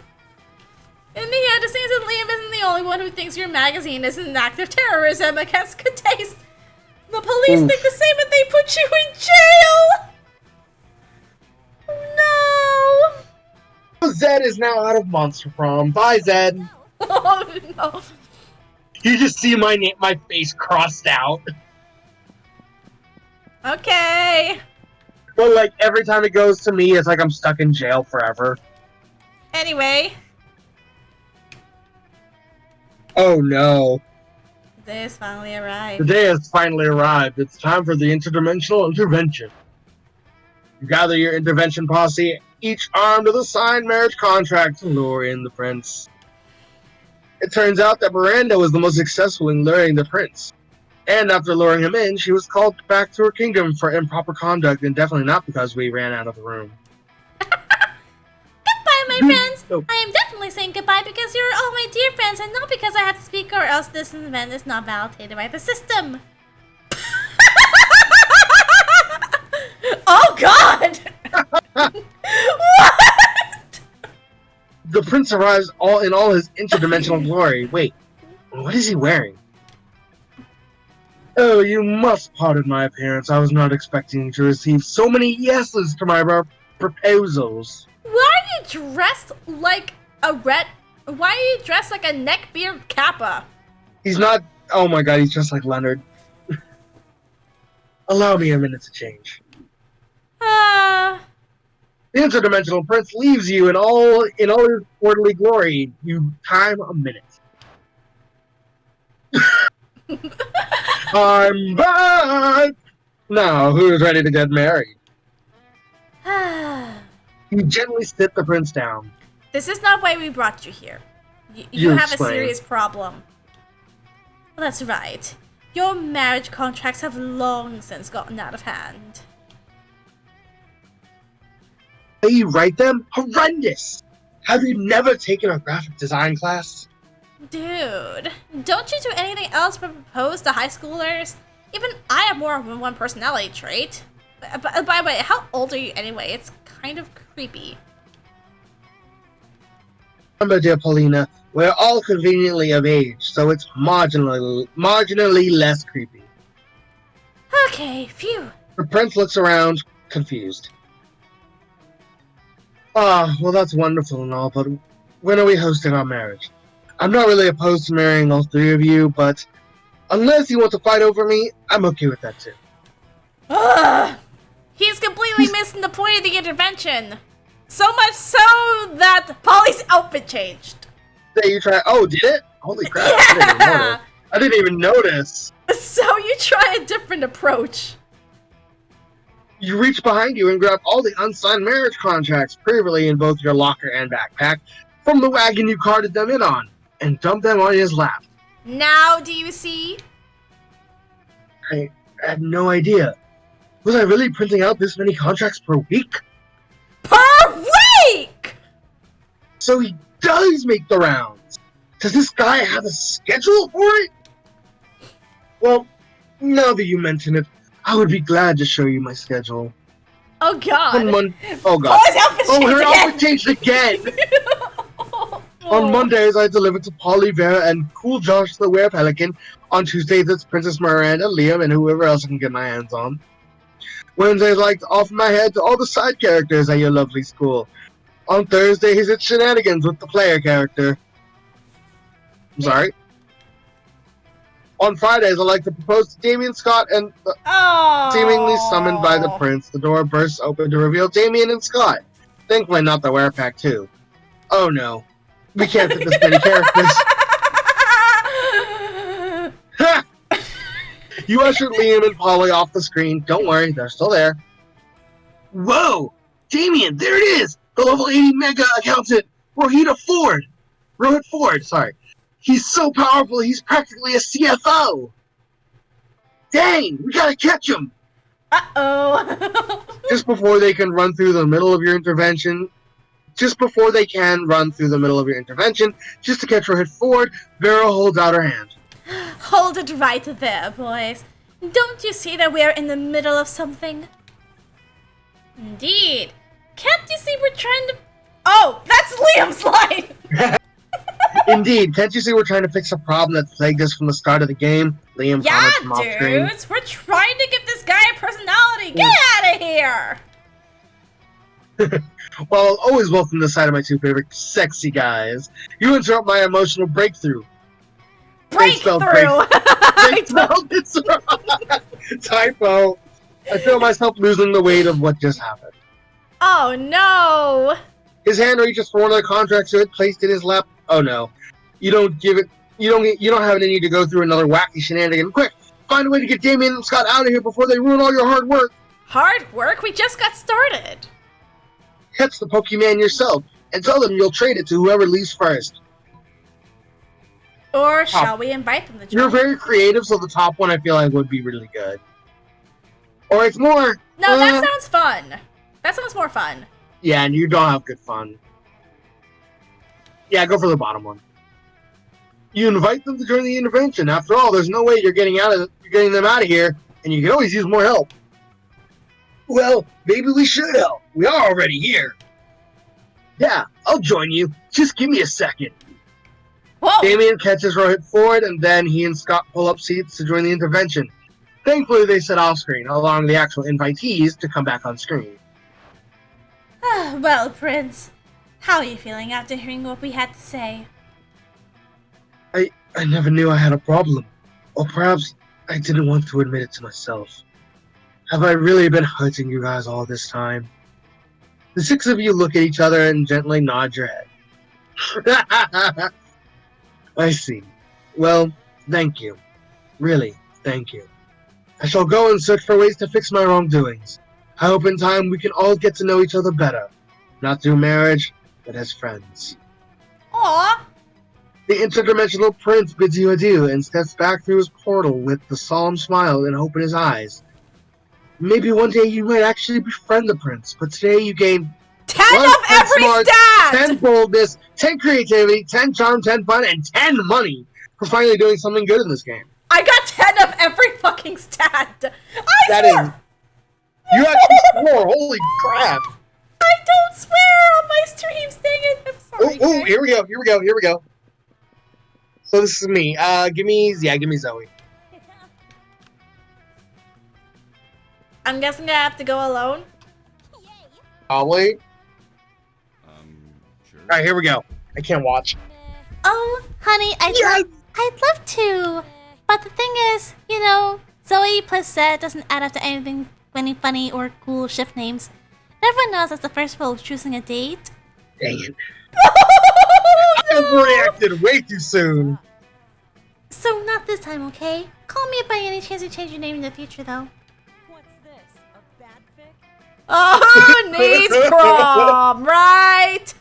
In the end, it seems that Liam isn't the only one who thinks your magazine is an act of terrorism against good taste. The police think the same and they put you in jail! No! Zed is now out of Monster Prom. Bye, Zed. Oh no. You just see my face crossed out. Okay. But like every time it goes to me, it's like I'm stuck in jail forever. Anyway. Oh no. The day has finally arrived. The day has finally arrived. It's time for the interdimensional intervention. You gather your intervention posse, each armed with a signed marriage contract to lure in the prince. It turns out that Miranda was the most successful in luring the prince. And after luring him in, she was called back to her kingdom for improper conduct, and definitely not because we ran out of the room. Goodbye, my friends. Oh. I am definitely saying goodbye because you're all my dear friends, and not because I have to speak, or else this event is not validated by the system. Oh God! What? The prince arrives in all his interdimensional glory. Wait, what is he wearing? Oh, you must pardon my appearance. I was not expecting to receive so many yeses to my proposals. Why are you dressed like a red? Why are you dressed like a neckbeard kappa? He's not. Oh my god, he's just like Leonard. Allow me a minute to change. The interdimensional prince leaves you in all his orderly glory. You time a minute. I'm back! Now, who's ready to get married? You gently sit the prince down. This is not why we brought you here. You You have explain. a serious problem. Well, that's right. Your marriage contracts have long since gotten out of hand. How you write them? Horrendous! Have you never taken a graphic design class? Dude, don't you do anything else but propose to high schoolers? Even I have more than one personality trait. By the way, how old are you anyway? It's kind of creepy. Remember, dear Paulina, we're all conveniently of age, so it's marginally less creepy. Okay, phew. The prince looks around, confused. Ah, well that's wonderful and all, but when are we hosting our marriage? I'm not really opposed to marrying all three of you, but unless you want to fight over me, I'm okay with that too. Ugh! He's completely missing the point of the intervention. So much so that Polly's outfit changed. Say you try. Oh, did it? Holy crap! Yeah! I didn't even notice. So you try a different approach. You reach behind you and grab all the unsigned marriage contracts previously in both your locker and backpack from the wagon you carted them in on, and dump them on his lap. Now do you see? I had no idea. Was I really printing out this many contracts per week? Per week! So he does make the rounds. Does this guy have a schedule for it? Well, now that you mention it, I would be glad to show you my schedule. Oh God! Oh God! Polly's outfit Oh, changed her again! outfit changed again. On Mondays, I deliver to Polly, Vera, and Cool Josh the Werepelican. On Tuesdays, it's Princess Miranda, Liam, and whoever else I can get my hands on. Wednesdays, I like to offer my head to all the side characters at your lovely school. On Thursdays, it's shenanigans with the player character. I'm sorry. On Fridays, I like to propose to Damien Scott, and Oh. seemingly summoned by the prince, the door bursts open to reveal Damien and Scott. Thankfully, not the Werepack too. Oh no. We can't fit this many characters. Ha! You ushered Liam and Polly off the screen. Don't worry, they're still there. Whoa! Damien, there it is! The level 80 mega accountant, Rohit Ford, sorry. He's so powerful, he's practically a CFO! Dang, we gotta catch him! Uh-oh. Just before they can run through the middle of your intervention, just to catch Rohit Ford, Vera holds out her hand. Hold it right there, boys. Don't you see that we're in the middle of something? Indeed. Can't you see we're trying to... Oh, that's Liam's line! Indeed, can't you see we're trying to fix a problem that plagued us from the start of the game? Liam Yeah, comments from off screen. dudes! We're trying to give this guy a personality! Get out of here! While I'll always welcome the side of my two favorite sexy guys, you interrupt my emotional breakthrough. They spelled break. They spelled it wrong. Typo. I feel myself losing the weight of what just happened. Oh no! His hand reaches for one of the contracts you had placed in his lap. Oh no. You don't give it. You don't have any need to go through another wacky shenanigan. Quick, find a way to get Damien and Scott out of here before they ruin all your hard work. Hard work? We just got started. Catch the Pokemon yourself and tell them you'll trade it to whoever leaves first. Or shall we invite them to join? You're very creative, so the top one I feel like would be really good. Or it's more. No, that sounds fun. That sounds more fun. Yeah, and you don't have good fun. Yeah, go for the bottom one. You invite them to join the intervention. After all, there's no way you're getting them out of here, and you can always use more help. Well, maybe we should help. We are already here. Yeah, I'll join you. Just give me a second. Whoa! Damien catches Rohit forward, and then he and Scott pull up seats to join the intervention. Thankfully, they sit off-screen, allowing the actual invitees to come back on screen. Well, Prince, how are you feeling after hearing what we had to say? I never knew I had a problem. Or perhaps I didn't want to admit it to myself. Have I really been hurting you guys all this time? The six of you look at each other and gently nod your head. I see. Well, thank you. Really, thank you. I shall go and search for ways to fix my wrongdoings. I hope in time we can all get to know each other better. Not through marriage, but as friends. Aww! The interdimensional prince bids you adieu and steps back through his portal with the solemn smile and hope in his eyes. Maybe one day you might actually befriend the prince, but today you gain 10 of every stat! 10 boldness, 10 creativity, 10 charm, 10 fun, and 10 money for finally doing something good in this game. I got 10 of every fucking stat! You actually swore, holy crap! I don't swear on my streams, dang it! I'm sorry. Oh, here we go. So this is me. Give me Zoe. I'm guessing I have to go alone? Probably. Sure. Alright, here we go. I can't watch. Oh, honey, I'd love to. But the thing is, Zoe plus Zed doesn't add up to anything any funny or cool shift names. Everyone knows that's the first rule of choosing a date. Dang it. I overreacted way too soon. So not this time, okay? Call me if by any chance you change your name in the future, though. What's this? A bad fic? Oh, needs prom, right?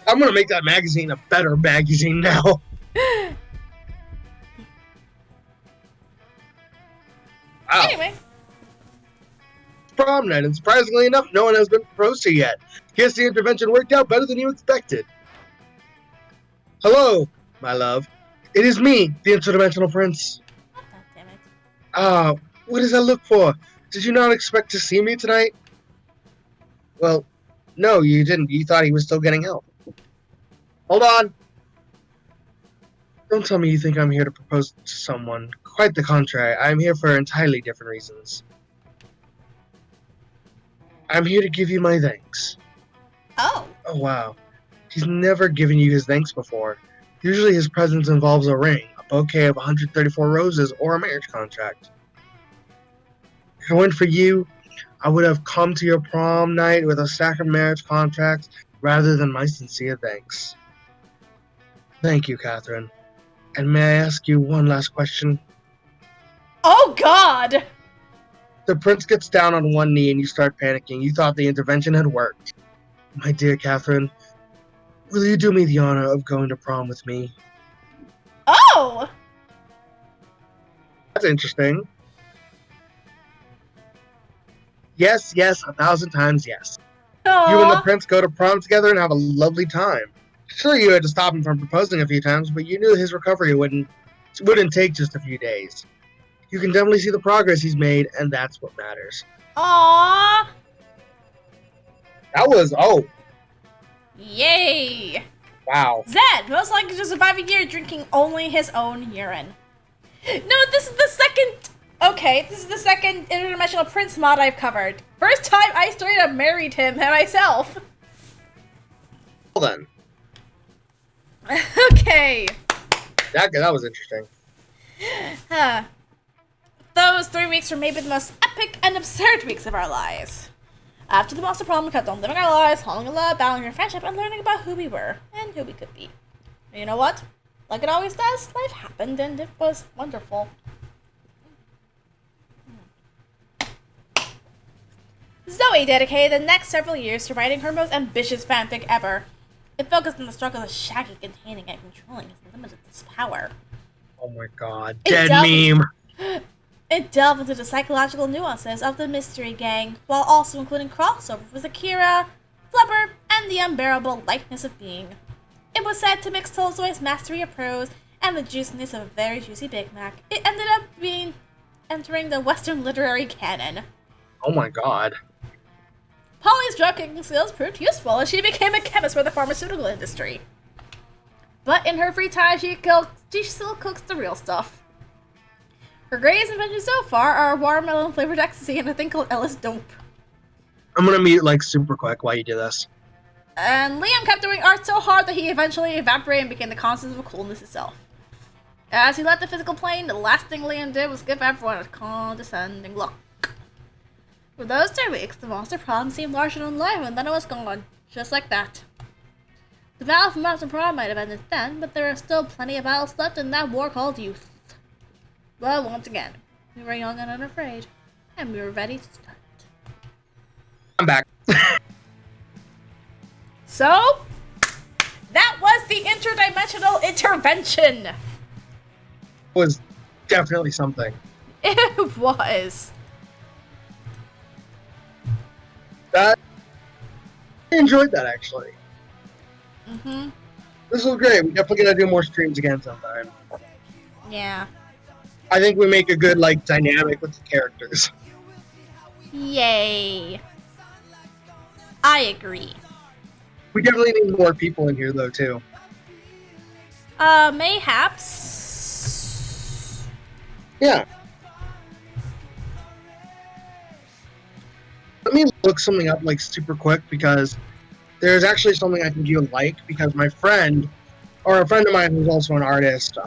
I'm gonna make that magazine a better magazine now. Wow. Anyway. Prom night, and surprisingly enough, no one has been proposed to yet. Guess the intervention worked out better than you expected. Hello, my love. It is me, the Interdimensional Prince. Oh, damn it. What does that look for? Did you not expect to see me tonight? Well, no, you didn't. You thought he was still getting help. Hold on. Don't tell me you think I'm here to propose to someone. Quite the contrary. I'm here for entirely different reasons. I'm here to give you my thanks. Oh. Oh, wow. He's never given you his thanks before. Usually his presence involves a ring, a bouquet of 134 roses, or a marriage contract. If it weren't for you, I would have come to your prom night with a stack of marriage contracts rather than my sincere thanks. Thank you, Catherine. And may I ask you one last question? Oh, God! The prince gets down on one knee and you start panicking. You thought the intervention had worked. My dear Catherine, will you do me the honor of going to prom with me? Oh! That's interesting. Yes, 1,000 times yes. Aww. You and the prince go to prom together and have a lovely time. Sure, you had to stop him from proposing a few times, but you knew his recovery wouldn't take just a few days. You can definitely see the progress he's made, and that's what matters. Aww! That was, Yay! wow. Zed, most likely to survive a year drinking only his own urine. No, this is the second Okay, this is the second Interdimensional Prince mod I've covered. First time I straight up married him myself. Well then, Okay. that was interesting. Huh. Those 3 weeks were maybe the most epic and absurd weeks of our lives. After the monster problem, we kept on living our lives, falling in love, battling our friendship, and learning about who we were and who we could be. And you know what? Like it always does, life happened and it was wonderful. Zoe dedicated the next several years to writing her most ambitious fanfic ever. It focused on the struggles of Shaggy containing and controlling his limitless power. Oh my god, It dead delved- meme. It delved into the psychological nuances of the Mystery Gang, while also including crossover with Akira, Flubber, and the unbearable lightness of being. It was said to mix Tolstoy's mastery of prose and the juiciness of a very juicy Big Mac. It ended up entering the Western literary canon. Oh my god. Polly's drug cooking skills proved useful, and she became a chemist for the pharmaceutical industry. But in her free time, she still cooks the real stuff. Her greatest inventions so far are watermelon flavored ecstasy and a thing called Ellis Dope. I'm gonna mute like super quick while you do this. And Liam kept doing art so hard that he eventually evaporated and became the concept of coolness itself. As he left the physical plane, the last thing Liam did was give everyone a condescending look. For those 2 weeks, the monster problem seemed larger than life, and then it was gone. Just like that. The battle for Monster Prom might have ended then, but there are still plenty of battles left in that war called youth. But once again, we were young and unafraid, and we were ready to start. I'm back. So, that was the interdimensional intervention! Was definitely something. It was. That I enjoyed that actually. Mm-hmm. This was great. We definitely gotta do more streams again sometime. Yeah. I think we make a good like dynamic with the characters. Yay. I agree. We definitely need more people in here though too. Mayhaps. Yeah. Let me look something up like super quick because there's actually something I think you'll like because my friend, or a friend of mine who's also an artist,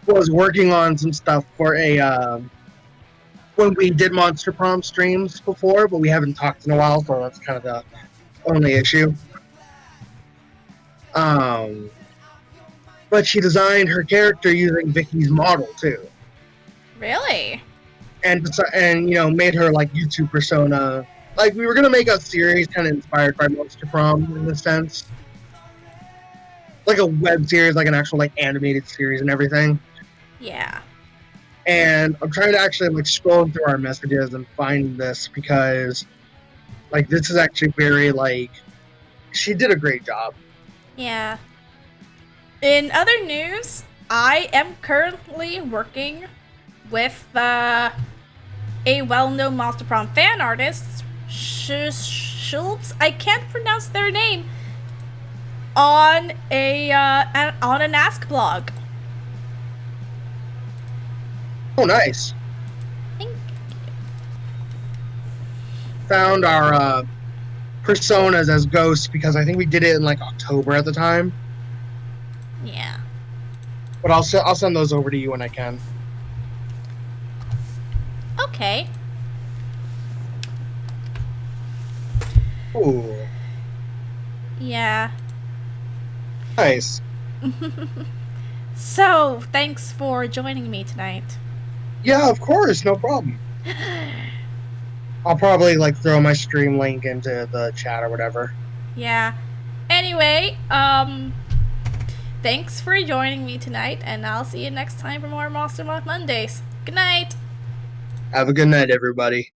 was working on some stuff for a when we did Monster Prom streams before, but we haven't talked in a while, so that's kind of the only issue. But she designed her character using Vicky's model too. Really? And you know, made her like YouTube persona. Like we were gonna make a series kind of inspired by Monster Prom in a sense, like a web series, like an actual like animated series and everything. Yeah. And I'm trying to actually like scroll through our messages and find this because, like, this is actually very like she did a great job. Yeah. In other news, I am currently working with a well-known Monster Prom fan artist, Schultz. I can't pronounce their name. On an Ask blog. Oh, nice. Thank you. Found our personas as ghosts because I think we did it in like October at the time. Yeah. But I'll send those over to you when I can. Okay. Ooh, Yeah. nice. So, thanks for joining me tonight. Yeah, of course, no problem. I'll probably like throw my stream link into the chat or whatever. Yeah. Anyway, thanks for joining me tonight, and I'll see you next time for more Monster Month Mondays. Good night! Have a good night, everybody.